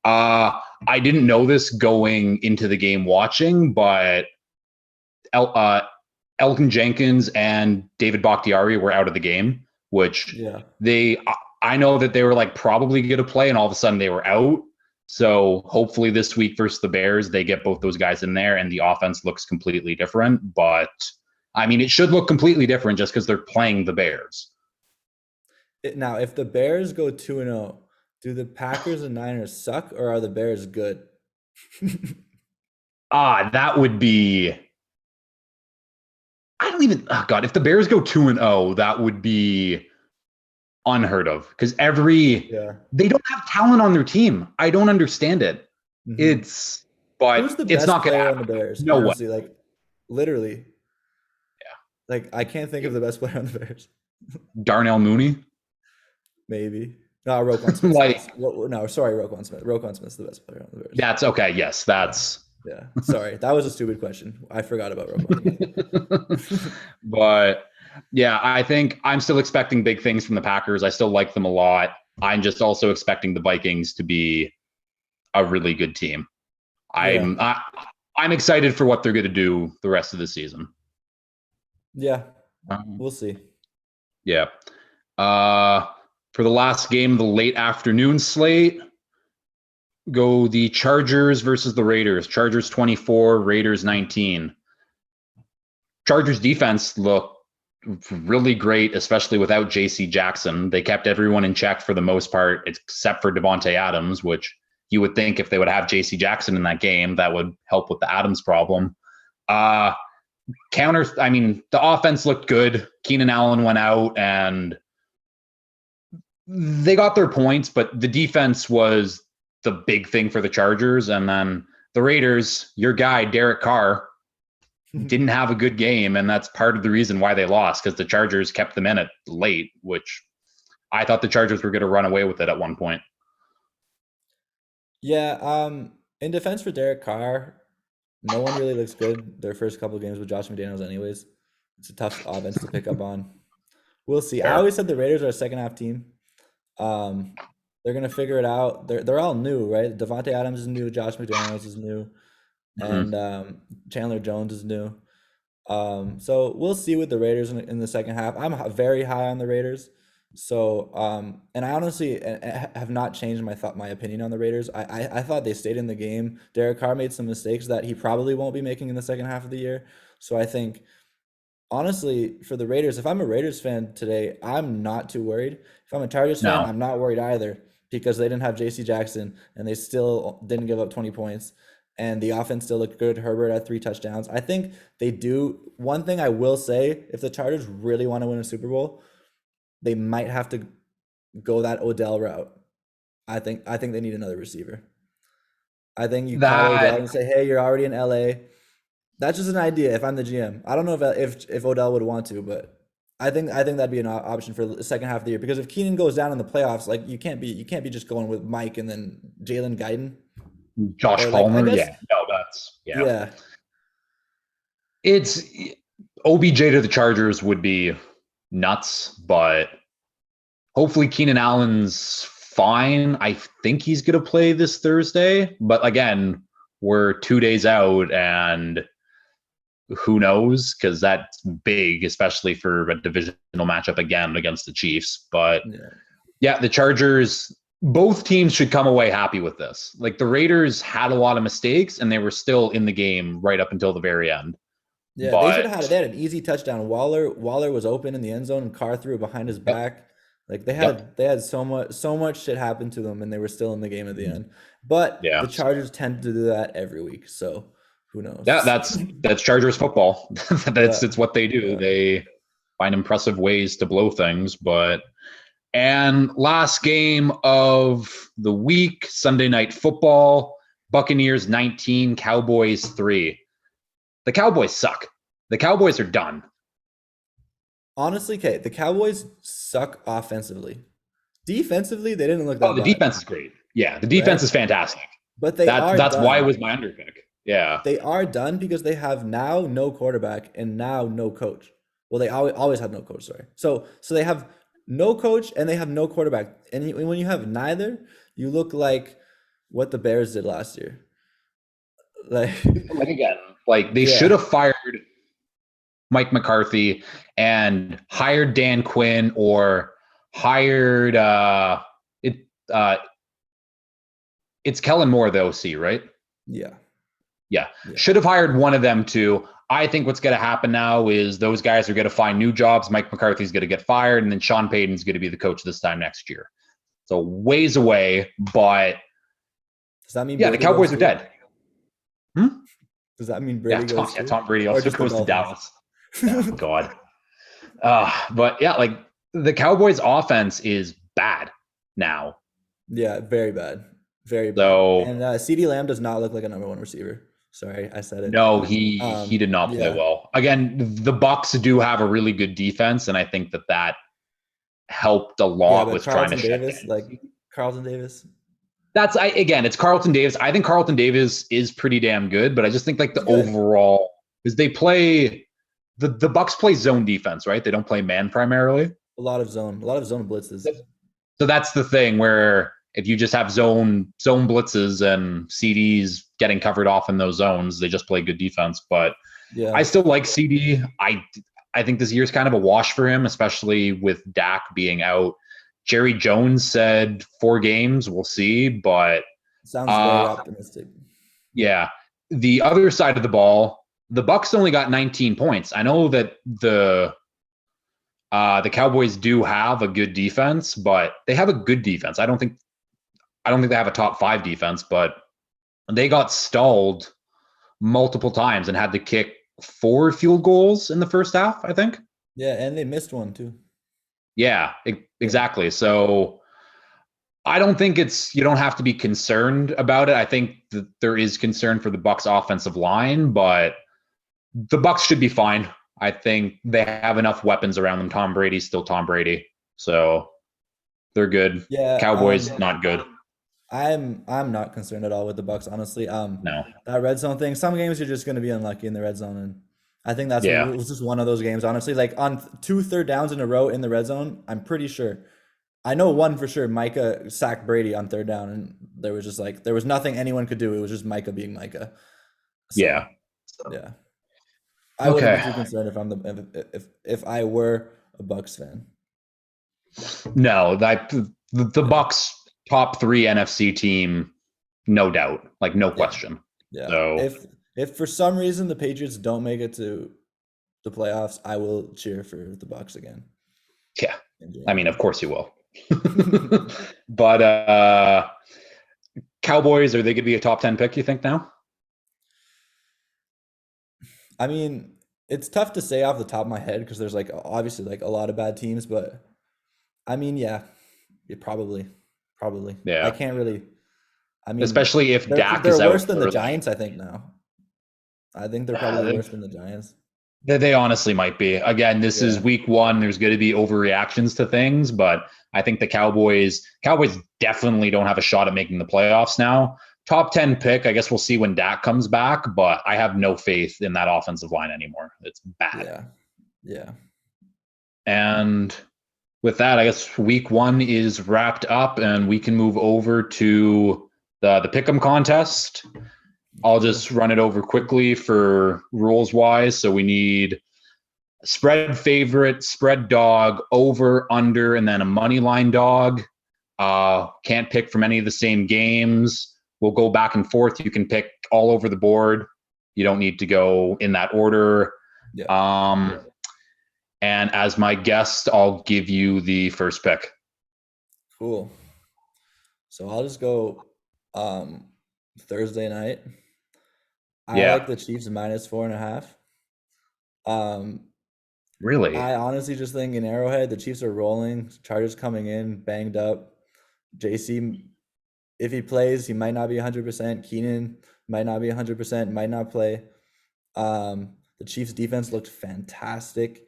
I didn't know this going into the game watching, but Elgton Jenkins and David Bakhtiari were out of the game, which I know that they were like probably going to play, and all of a sudden they were out. So hopefully this week versus the Bears, they get both those guys in there, and the offense looks completely different. But I mean, it should look completely different just because they're playing the Bears. Now, if the Bears go 2-0, do the Packers and Niners suck, or are the Bears good? That would be. I don't even. Oh God, if the Bears go 2-0, that would be unheard of because they don't have talent on their team. I don't understand it. Mm-hmm. But who's the it's best not going to player happen. on the Bears? No honestly, way. like literally. Yeah. Like I can't think of the best player on the Bears. Darnell Mooney. Maybe. No, Roquan Smith. Roquan Smith. Roquan Smith's the best player on the Bears. That's okay. Yes, that's. Yeah. Sorry, that was a stupid question. I forgot about Roquan. But yeah, I think I'm still expecting big things from the Packers. I still like them a lot. I'm just also expecting the Vikings to be a really good team. I'm excited for what they're going to do the rest of the season. Yeah, we'll see. Yeah. For the last game of the late afternoon slate, go the Chargers versus the Raiders. Chargers 24, Raiders 19. Chargers defense looked really great, especially without J.C. Jackson. They kept everyone in check for the most part, except for Devontae Adams, which you would think if they would have J.C. Jackson in that game, that would help with the Adams problem. The offense looked good. Keenan Allen went out and they got their points, but the defense was the big thing for the Chargers. And then the Raiders, your guy, Derek Carr, didn't have a good game. And that's part of the reason why they lost, because the Chargers kept them in it late, which I thought the Chargers were going to run away with it at one point. Yeah. In defense for Derek Carr, no one really looks good their first couple of games with Josh McDaniels anyways. It's a tough offense to pick up on. We'll see. Fair. I always said the Raiders are a second half team. They're going to figure it out. They're all new, right? Devontae Adams is new. Josh McDaniels is new. And Chandler Jones is new. So we'll see with the Raiders in the second half. I'm very high on the Raiders. So, and I honestly have not changed my opinion on the Raiders. I thought they stayed in the game. Derek Carr made some mistakes that he probably won't be making in the second half of the year. So I think, honestly, for the Raiders, if I'm a Raiders fan today, I'm not too worried. If I'm a Chargers fan, I'm not worried either, because they didn't have J.C. Jackson and they still didn't give up 20 points. And the offense still looked good. Herbert had 3 touchdowns. I think they do. One thing I will say, if the Chargers really want to win a Super Bowl, they might have to go that Odell route. I think they need another receiver. I think you call Odell and say, hey, you're already in LA. That's just an idea if I'm the GM. I don't know if Odell would want to, but I think that'd be an option for the second half of the year. Because if Keenan goes down in the playoffs, like you can't be just going with Mike and then Jalen Guyton. Josh Palmer, yeah. It's OBJ to the Chargers would be nuts, but hopefully Keenan Allen's fine. I think he's going to play this Thursday, but again, we're 2 days out and who knows, because that's big, especially for a divisional matchup again against the Chiefs. But yeah, the Chargers, both teams should come away happy with this. Like the Raiders had a lot of mistakes and they were still in the game right up until the very end. Yeah, they should have had an easy touchdown. Waller was open in the end zone and Carr threw behind his back. Like they had so much shit happen to them and they were still in the game at the end. But the Chargers tend to do that every week, so who knows? Yeah, that's Chargers football. It's what they do. Yeah. They find impressive ways to blow things, and last game of the week, Sunday Night Football, Buccaneers 19, Cowboys 3. The Cowboys suck. The Cowboys are done. Honestly, Kate, the Cowboys suck offensively. Defensively, they didn't look that bad. The defense is great. Yeah, the defense is fantastic. But that's why it was my underpick. Yeah. They are done because they have now no quarterback and now no coach. Well, they always had no coach, sorry. So they have no coach and they have no quarterback. And when you have neither, you look like what the Bears did last year. They should have fired Mike McCarthy and hired Dan Quinn or hired it's Kellen Moore, the OC, right? Yeah. Yeah. Should have hired one of them too. I think what's going to happen now is those guys are going to find new jobs. Mike McCarthy's going to get fired, and then Sean Payton's going to be the coach this time next year. So ways away, but does that mean the Cowboys are dead? Does that mean Brady goes too? Tom Brady also goes to Dallas. Oh, God. But yeah, like the Cowboys offense is bad now. Yeah, very bad. Very bad. So, and CeeDee Lamb does not look like a number one receiver. Sorry, I said it. No, he did not play well. Again, the Bucks do have a really good defense, and I think that helped a lot with Carlton trying to Davis, Carlton Davis. It's Carlton Davis. I think Carlton Davis is pretty damn good, but I just think the overall is they play the Bucks play zone defense, right? They don't play man primarily. A lot of zone blitzes. So that's the thing where if you just have zone blitzes and CDs getting covered off in those zones, they just play good defense. But I still like CD. I think this year's kind of a wash for him, especially with Dak being out. Jerry Jones said 4 games. We'll see, but sounds very optimistic. Yeah. The other side of the ball, the Bucks only got 19 points. I know that the Cowboys do have a good defense, but they have a good defense. I don't think they have a top 5 defense, but they got stalled multiple times and had to kick 4 field goals in the first half, I think. Yeah, and they missed one too. Yeah, exactly. So I don't think you don't have to be concerned about it. I think that there is concern for the Bucks offensive line, but the Bucks should be fine. I think they have enough weapons around them. Tom Brady's still Tom Brady. So they're good. Yeah, Cowboys not good. I'm not concerned at all with the Bucks, honestly. No. That red zone thing. Some games you're just going to be unlucky in the red zone, and I think it was just one of those games. Honestly, like on 2 third downs in a row in the red zone, I'm pretty sure. I know one for sure. Micah sacked Brady on 3rd down, and there was nothing anyone could do. It was just Micah being Micah. So, yeah. I wouldn't be too concerned if I were a Bucks fan. No, the Bucks top 3 NFC team, no doubt, like no question. Yeah. So if for some reason the Patriots don't make it to the playoffs, I will cheer for the Bucks again. Yeah, I mean, of course you will. But Cowboys, are they going to be a top 10 pick? You think now? I mean, it's tough to say off the top of my head because there's obviously a lot of bad teams, but I mean, yeah, probably. Yeah, I can't really. I mean, especially if Dak is out. They're worse than the Giants, I think now. I think they're probably worse than the Giants. They honestly might be. Again, this is week 1. There's going to be overreactions to things, but I think the Cowboys definitely don't have a shot at making the playoffs now. Top 10 pick, I guess we'll see when Dak comes back, but I have no faith in that offensive line anymore. It's bad. Yeah. And with that, I guess week 1 is wrapped up, and we can move over to the Pick'em contest. I'll just run it over quickly for rules wise. So we need spread favorite, spread dog, over, under, and then a money line dog. Can't pick from any of the same games. We'll go back and forth. You can pick all over the board. You don't need to go in that order. Yeah. And as my guest, I'll give you the first pick. Cool. So I'll just go Thursday night. I like the Chiefs -4.5. Really? I honestly just think in Arrowhead, the Chiefs are rolling. Chargers coming in, banged up. JC, if he plays, he might not be 100%. Keenan might not be 100%, might not play. The Chiefs defense looked fantastic.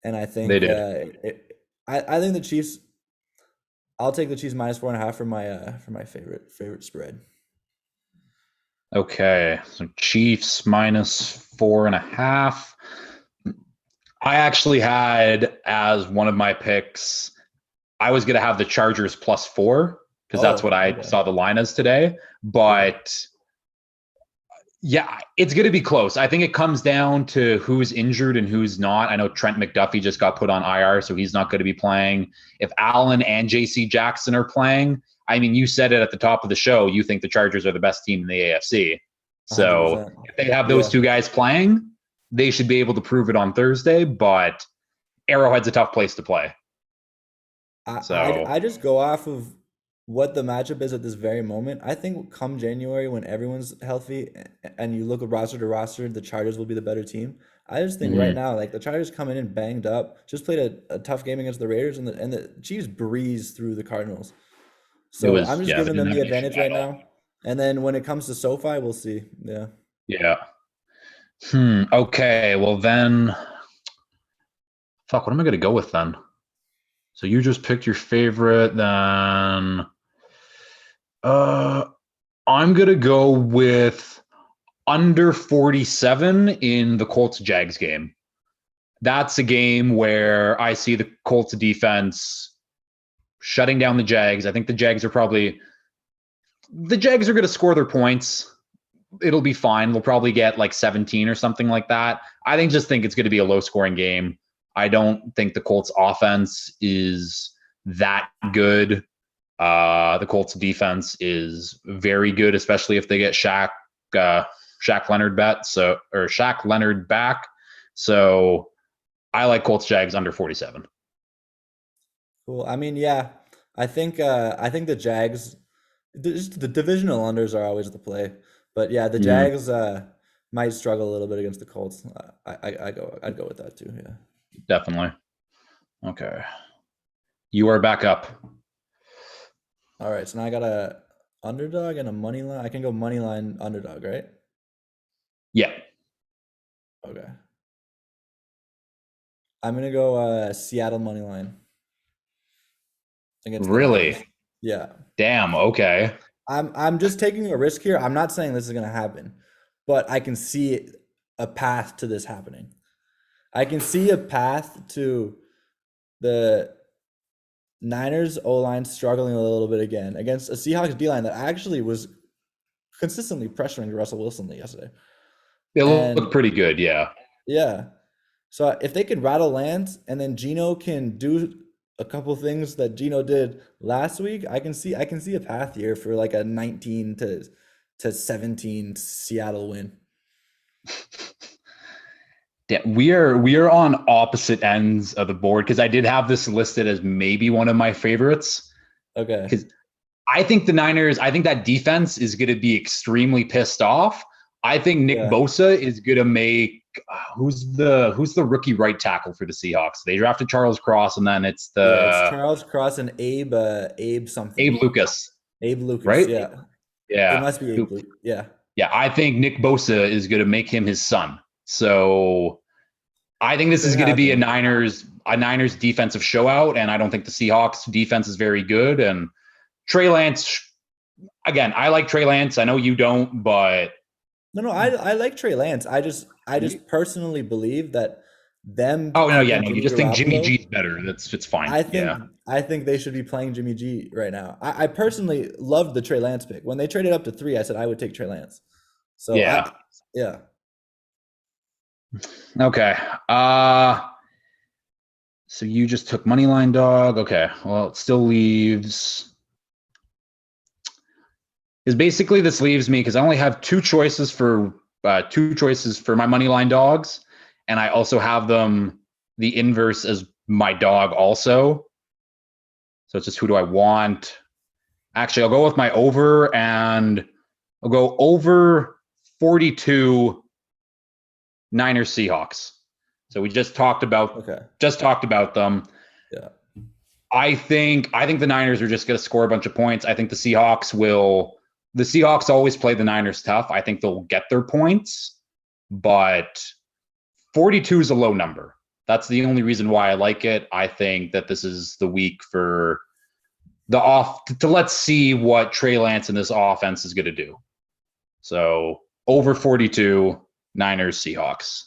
And I think they did. I think the Chiefs. I'll take the Chiefs -4.5 for my favorite spread. Okay, so Chiefs -4.5. I actually had as one of my picks. I was going to have the Chargers +4 because that's what I saw the line as today. But Yeah, it's going to be close. I think it comes down to who's injured and who's not. I know Trent McDuffie just got put on IR, so he's not going to be playing. If Allen and JC Jackson are playing, I mean, you said it at the top of the show, you think the Chargers are the best team in the AFC. So 100%. if they have those Yeah. two guys playing, they should be able to prove it on Thursday, but Arrowhead's a tough place to play. So I just go off of what the matchup is at this very moment. I think come January when everyone's healthy and you look at roster to roster, the Chargers will be the better team. I just think right mhm, now, like the Chargers coming in banged up, just played a tough game against the Raiders and the Chiefs breezed through the Cardinals. it So I'm was, just yeah, they giving didn't them have the an issue advantage at right all. now. And then when it comes to SoFi, we'll see. Yeah. Yeah. Okay. Well, then, fuck, what am I going to go with then? So you just picked your favorite, then uh I'm gonna go with under 47 in the Colts Jags game. That's a game where I see the Colts defense shutting down the Jags. I think the Jags are gonna score their points. It'll be fine. They'll probably get like 17 or something like that. I just think it's gonna be a low scoring game. I don't think the Colts offense is that good. The Colts defense is very good, especially if they get Shaq Leonard Shaq Leonard back. So I like Colts Jags under 47. Cool. I mean, yeah, I think the Jags, just the divisional unders are always the play. But yeah, the Mm, Jags might struggle a little bit against the Colts. I'd go with that too. Yeah. definitely. Okay. You are back up. All right. So now I got a underdog and a money line. I can go money line underdog, right? Yeah. Okay. I'm gonna go Seattle money line against the Niners. Really? Yeah. Damn. Okay. I'm just taking a risk here. I'm not saying this is gonna happen, but I can see a path to this happening. I can see a path to the Niners O line struggling a little bit again against a Seahawks D line that actually was consistently pressuring Russell Wilson yesterday. It looked And pretty good. Yeah. yeah, so if they can rattle Lance and then Gino can do a couple things that Gino did last week, I can see a path here for like a 19 to 17 Seattle win. Yeah, we are on opposite ends of the board because I did have this listed as maybe one of my favorites. Okay. Because I think the Niners, I think that defense is going to be extremely pissed off. I think Nick Yeah. Bosa is going to make who's the rookie right tackle for the Seahawks? They drafted Charles Cross, and then it's Yeah, it's the Charles Cross and Abe something. Abe Lucas, Abe Lucas, right? yeah. It Yeah, must be Abe Lucas. Yeah. yeah. I think Nick Bosa is going to make him his son. So I think this is Could going to be a happen. Niners defensive showout, and I don't think the Seahawks defense is very good. And Trey Lance, again, I like Trey Lance. I know you don't, but No, I like Trey Lance. I just personally believe that them oh no, yeah, playing no, you Jimmy just think Jimmy Garoppolo, G's better. It's fine. Yeah, I think they should be playing Jimmy G right now. I personally loved the Trey Lance pick. When they traded up to 3, I said I would take Trey Lance. So yeah. yeah. Okay. So you just took moneyline dog. Okay. Well, it still leaves. Is basically this leaves me because I only have two choices for my moneyline dogs, and I also have them the inverse as my dog also. So it's just who do I want? Actually, I'll go with my over, and I'll go over 42 Niners Seahawks. So we just talked about them. Yeah. I think the Niners are just going to score a bunch of points. I think the Seahawks always play the Niners tough. I think they'll get their points, but 42 is a low number. That's the only reason why I like it. I think that this is the week for let's see what Trey Lance and this offense is going to do. So over 42 Niners Seahawks.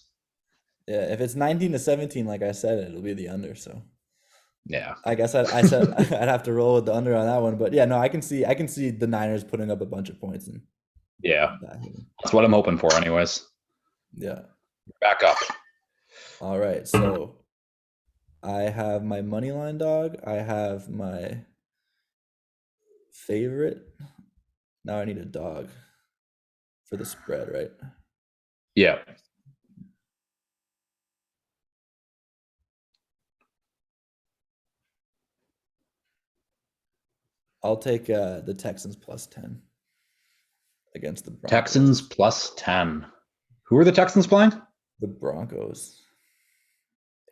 Yeah, if it's 19 to 17 like I said, it'll be the under, so Yeah. I guess I said I'd have to roll with the under on that one, but yeah, no, I can see the Niners putting up a bunch of points and Yeah. That's what I'm hoping for anyways. Yeah. Back up. All right. So I have my money line dog. I have my favorite. Now I need a dog for the spread, right? Yeah. I'll take the Texans plus 10 against the Broncos. Texans plus 10. Who are the Texans playing? The Broncos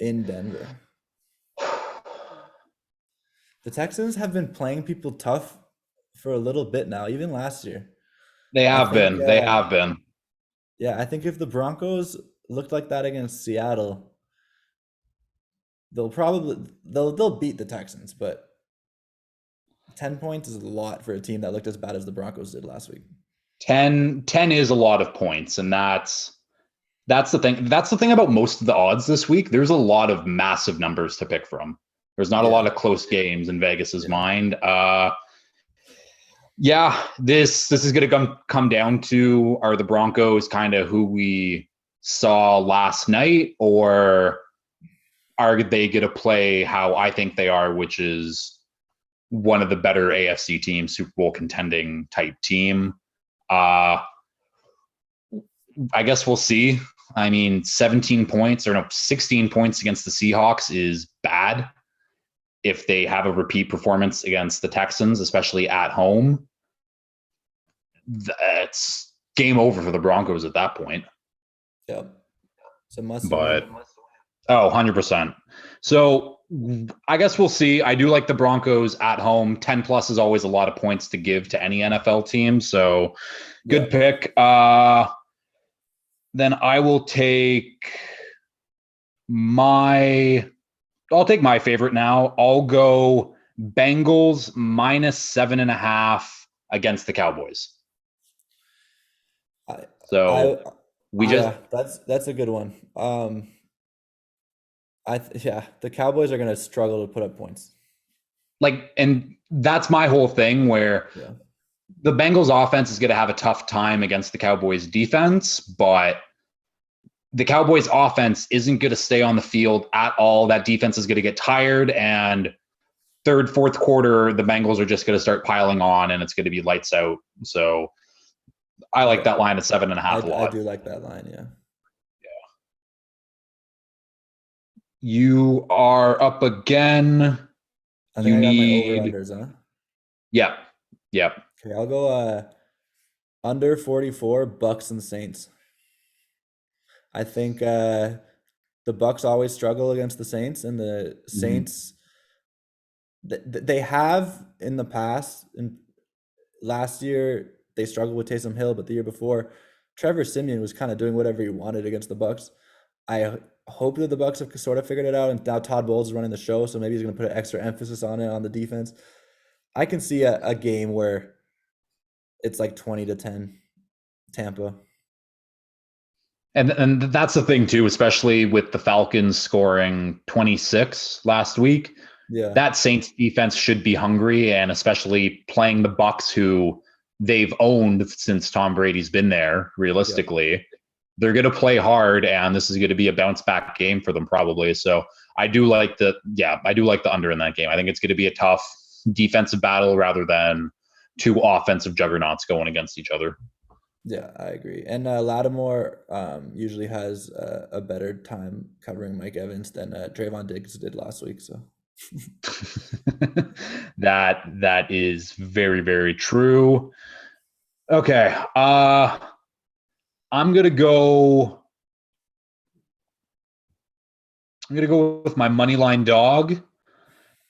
in Denver. The Texans have been playing people tough for a little bit now, even last year. They have been. They have been. Yeah, I think if the Broncos looked like that against Seattle, they'll beat the Texans, but 10 points is a lot for a team that looked as bad as the Broncos did last week. 10 is a lot of points, and that's the thing. That's the thing about most of the odds this week. There's a lot of massive numbers to pick from. There's not a lot of close games in Vegas's mind. This is going to come down to, are the Broncos kind of who we saw last night, or are they going to play how I think they are, which is one of the better AFC teams, Super Bowl contending type team? I guess we'll see. I mean, 16 points against the Seahawks is bad. If they have a repeat performance against the Texans, especially at home, that's game over for the Broncos at that point. Yep. It's a must. But 100%. So I guess we'll see. I do like the Broncos at home. 10 plus is always a lot of points to give to any NFL team. So good pick. Then I will take my favorite now. I'll go Bengals minus 7.5 against the Cowboys. That's a good one. The Cowboys are going to struggle to put up points. And that's my whole thing, where the Bengals offense is going to have a tough time against the Cowboys defense, but the Cowboys offense isn't going to stay on the field at all. That defense is going to get tired, and third, fourth quarter, the Bengals are just going to start piling on, and it's going to be lights out. So I like that line at 7.5 a lot. I do like that line, yeah. You are up again. I think I got my over-unders, huh? Yeah. Okay, I'll go under 44, Bucks and Saints. I think the Bucks always struggle against the Saints, and the Saints, they have in the past. And last year they struggled with Taysom Hill, but the year before, Trevor Siemian was kind of doing whatever he wanted against the Bucks. I hope that the Bucks have sort of figured it out, and now Todd Bowles is running the show, so maybe he's going to put an extra emphasis on it on the defense. I can see a game where it's like 20-10 Tampa. And that's the thing too, especially with the Falcons scoring 26 last week. Yeah, that Saints defense should be hungry, and especially playing the Bucks, who they've owned since Tom Brady's been there. Realistically, they're going to play hard, and this is going to be a bounce back game for them probably. So I do like the under in that game. I think it's going to be a tough defensive battle rather than two offensive juggernauts going against each other. Yeah, I agree. And Lattimore usually has a better time covering Mike Evans than Trayvon Diggs did last week. So that is very, very true. Okay, I'm gonna go with my money line dog,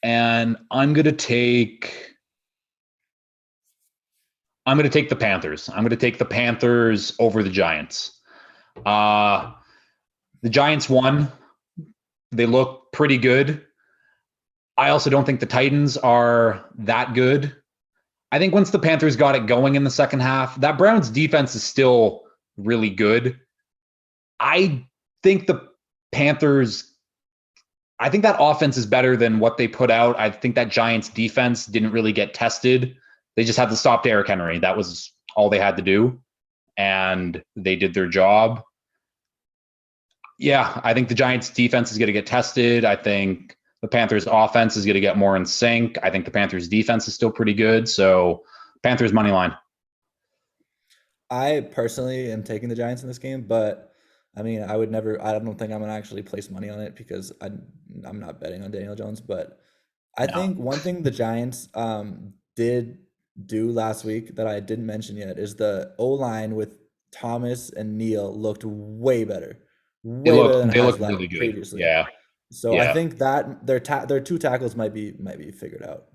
and I'm gonna take the Panthers. I'm going to take the Panthers over the Giants. The Giants won. They look pretty good. I also don't think the Titans are that good. I think once the Panthers got it going in the second half, that Browns defense is still really good. I think the Panthers, I think that offense is better than what they put out. I think that Giants defense didn't really get tested. They just had to stop Derrick Henry. That was all they had to do. and they did their job. Yeah, I think the Giants defense is going to get tested. I think the Panthers offense is going to get more in sync. I think the Panthers defense is still pretty good. So Panthers money line. I personally am taking the Giants in this game, but I mean, I don't think I'm gonna actually place money on it because I'm not betting on Daniel Jones. But I No. think one thing the Giants did do last week that I didn't mention yet is the O-line with Thomas and Neal looked way better. Way better than it They has look really good. previously. Yeah. So I Yeah. think that their two tackles might be figured out.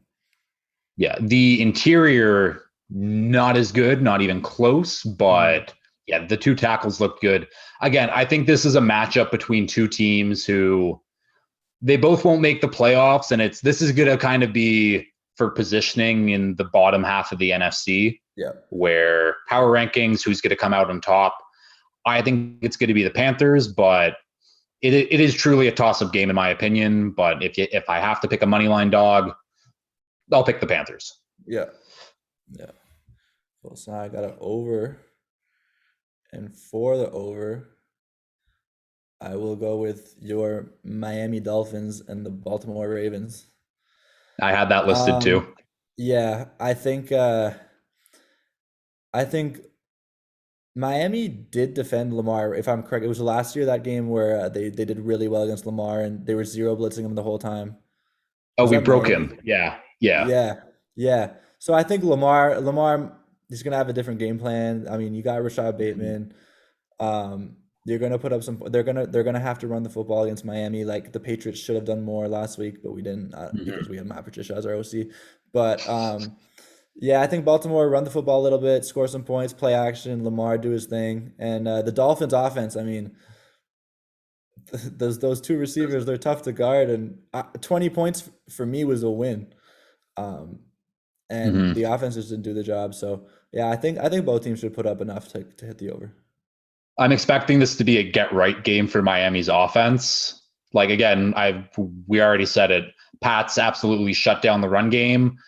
Yeah. The interior, not as good, not even close, but yeah, the two tackles look good. Again, I think this is a matchup between two teams who they both won't make the playoffs, and this is going to kind of be for positioning in the bottom half of the NFC. Yeah. Where power rankings, who's going to come out on top. I think it's going to be the Panthers, but it is truly a toss-up game in my opinion. But if I have to pick a money line dog, I'll pick the Panthers. Yeah. So now I got an over, and for the over, I will go with your Miami Dolphins and the Baltimore Ravens. I had that listed too. Yeah, I think Miami did defend Lamar, if I'm correct. It was last year, that game where they did really well against Lamar and they were zero blitzing him the whole time. Oh, we broke him. Yeah. So I think Lamar is gonna have a different game plan. I mean, you got Rashad Bateman. You're gonna put up some. They're gonna have to run the football against Miami. Like the Patriots should have done more last week, but we didn't because we had Matt Patricia as our OC. But yeah, I think Baltimore run the football a little bit, score some points, play action, Lamar do his thing, and the Dolphins offense. I mean, those two receivers, they're tough to guard, and 20 points for me was a win. And the offense just didn't do the job. So yeah, I think both teams should put up enough to hit the over. I'm expecting this to be a get right game for Miami's offense. Like again, we already said it. Pats absolutely shut down the run game.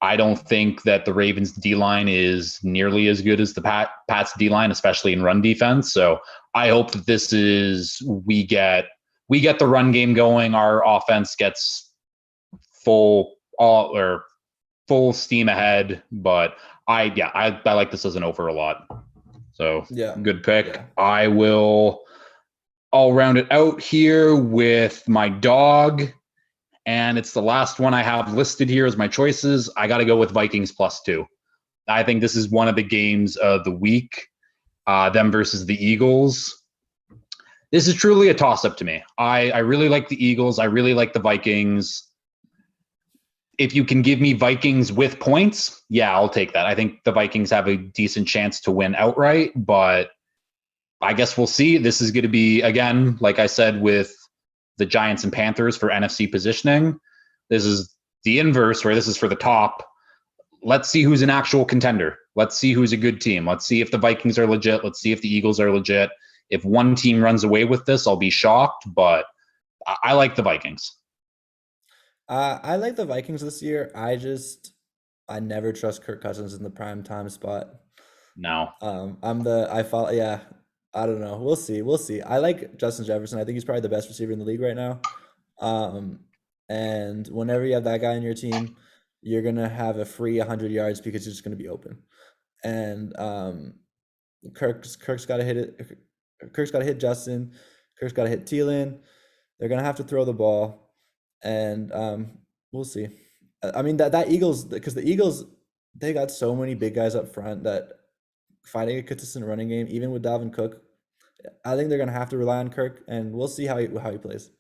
I don't think that the Ravens D-line is nearly as good as the Pats D-line, especially in run defense. So I hope that this is we get the run game going. Our offense gets full steam ahead. But I like this as an over a lot. So yeah, good pick. Yeah. I'll round it out here with my dog. And it's the last one I have listed here as my choices. I got to go with Vikings +2. I think this is one of the games of the week, them versus the Eagles. This is truly a toss-up to me. I really like the Eagles. I really like the Vikings. If you can give me Vikings with points, yeah, I'll take that. I think the Vikings have a decent chance to win outright, but I guess we'll see. This is going to be, again, like I said, with the Giants and Panthers for NFC positioning. This is the inverse, where this is for the top. Let's see who's an actual contender. Let's see who's a good team. Let's see if the Vikings are legit. Let's see if the Eagles are legit. If one team runs away with this, I'll be shocked, but I like the Vikings. I like the Vikings this year. I never trust Kirk Cousins in the prime time spot. No. I don't know. We'll see. I like Justin Jefferson. I think he's probably the best receiver in the league right now. And whenever you have that guy on your team, you're gonna have a free 100 yards because you're just gonna be open. And Kirk's got to hit it. Kirk's got to hit Justin. Kirk's got to hit Thielen. They're gonna have to throw the ball, and we'll see. I mean that Eagles, because the Eagles, they got so many big guys up front that finding a consistent running game, even with Dalvin Cook, I think they're gonna have to rely on Kirk, and we'll see how he plays.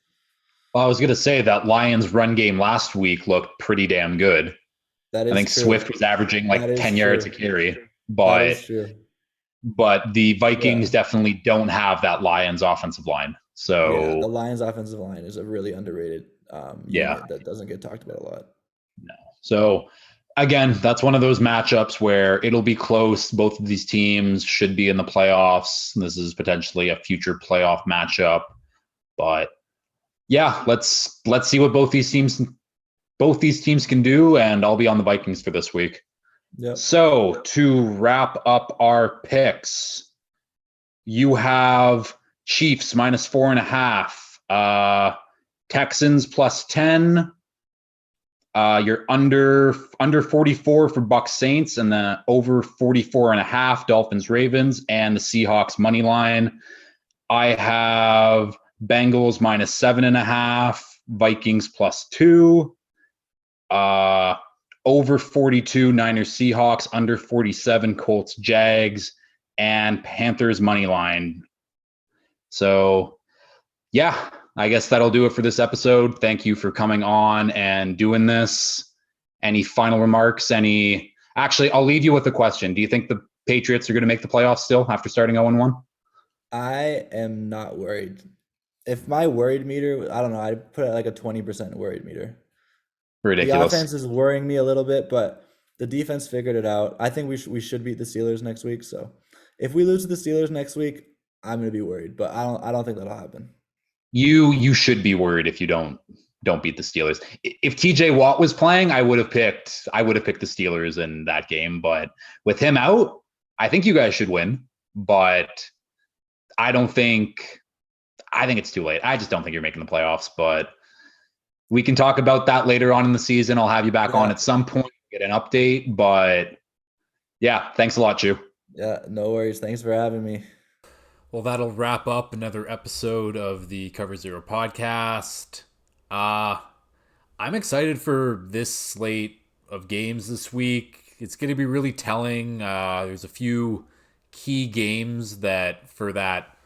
Well, I was gonna say that Lions run game last week looked pretty damn good. That is I think true. Swift was averaging like 10 yards a carry, That but is true. the Vikings definitely don't have that Lions offensive line. So the Lions offensive line is a really underrated unit that doesn't get talked about a lot. No. So again, that's one of those matchups where it'll be close. Both of these teams should be in the playoffs. This is potentially a future playoff matchup. But yeah, let's see what both these teams can do, and I'll be on the Vikings for this week. Yep. So to wrap up our picks, you have Chiefs -4.5, Texans +10. You're under 44 for Bucks Saints, and then over 44.5 Dolphins Ravens, and the Seahawks money line. I have Bengals -7.5, Vikings +2. Over 42 Niners Seahawks, under 47 Colts Jags, and Panthers money line. So yeah, I guess that'll do it for this episode. Thank you for coming on and doing this. Any final remarks? Actually, I'll leave you with a question. Do you think the Patriots are going to make the playoffs still after starting 0-1? I am not worried. If my worried meter, I don't know, I'd put it like a 20% worried meter. Ridiculous. The offense is worrying me a little bit, but the defense figured it out. I think we should beat the Steelers next week. So if we lose to the Steelers next week, I'm going to be worried, but I don't think that'll happen. You should be worried if you don't beat the Steelers. If TJ Watt was playing, I would have picked the Steelers in that game, but with him out, I think you guys should win, but I think it's too late. I just don't think you're making the playoffs, but we can talk about that later on in the season. I'll have you back on at some point, get an update, but yeah, thanks a lot, Chu. Yeah, no worries. Thanks for having me. Well, that'll wrap up another episode of the Cover Zero podcast. I'm excited for this slate of games this week. It's going to be really telling. There's a few key games that for that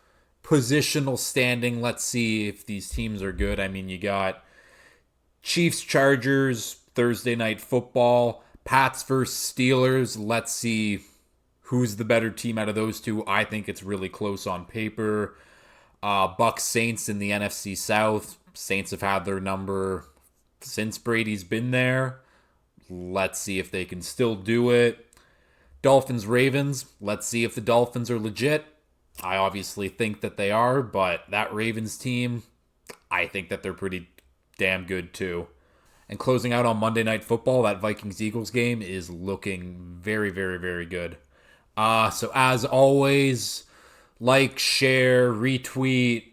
positional standing, let's see if these teams are good. I mean, you got Chiefs, Chargers, Thursday Night Football, Pats versus Steelers. Let's see who's the better team out of those two. I think it's really close on paper. Bucks, Saints in the NFC South. Saints have had their number since Brady's been there. Let's see if they can still do it. Dolphins, Ravens. Let's see if the Dolphins are legit. I obviously think that they are, but that Ravens team, I think that they're pretty damn good too. And closing out on Monday Night Football, that Vikings-Eagles game is looking very, very, very good. So as always, like, share, retweet,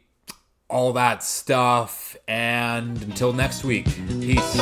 all that stuff. And until next week, peace.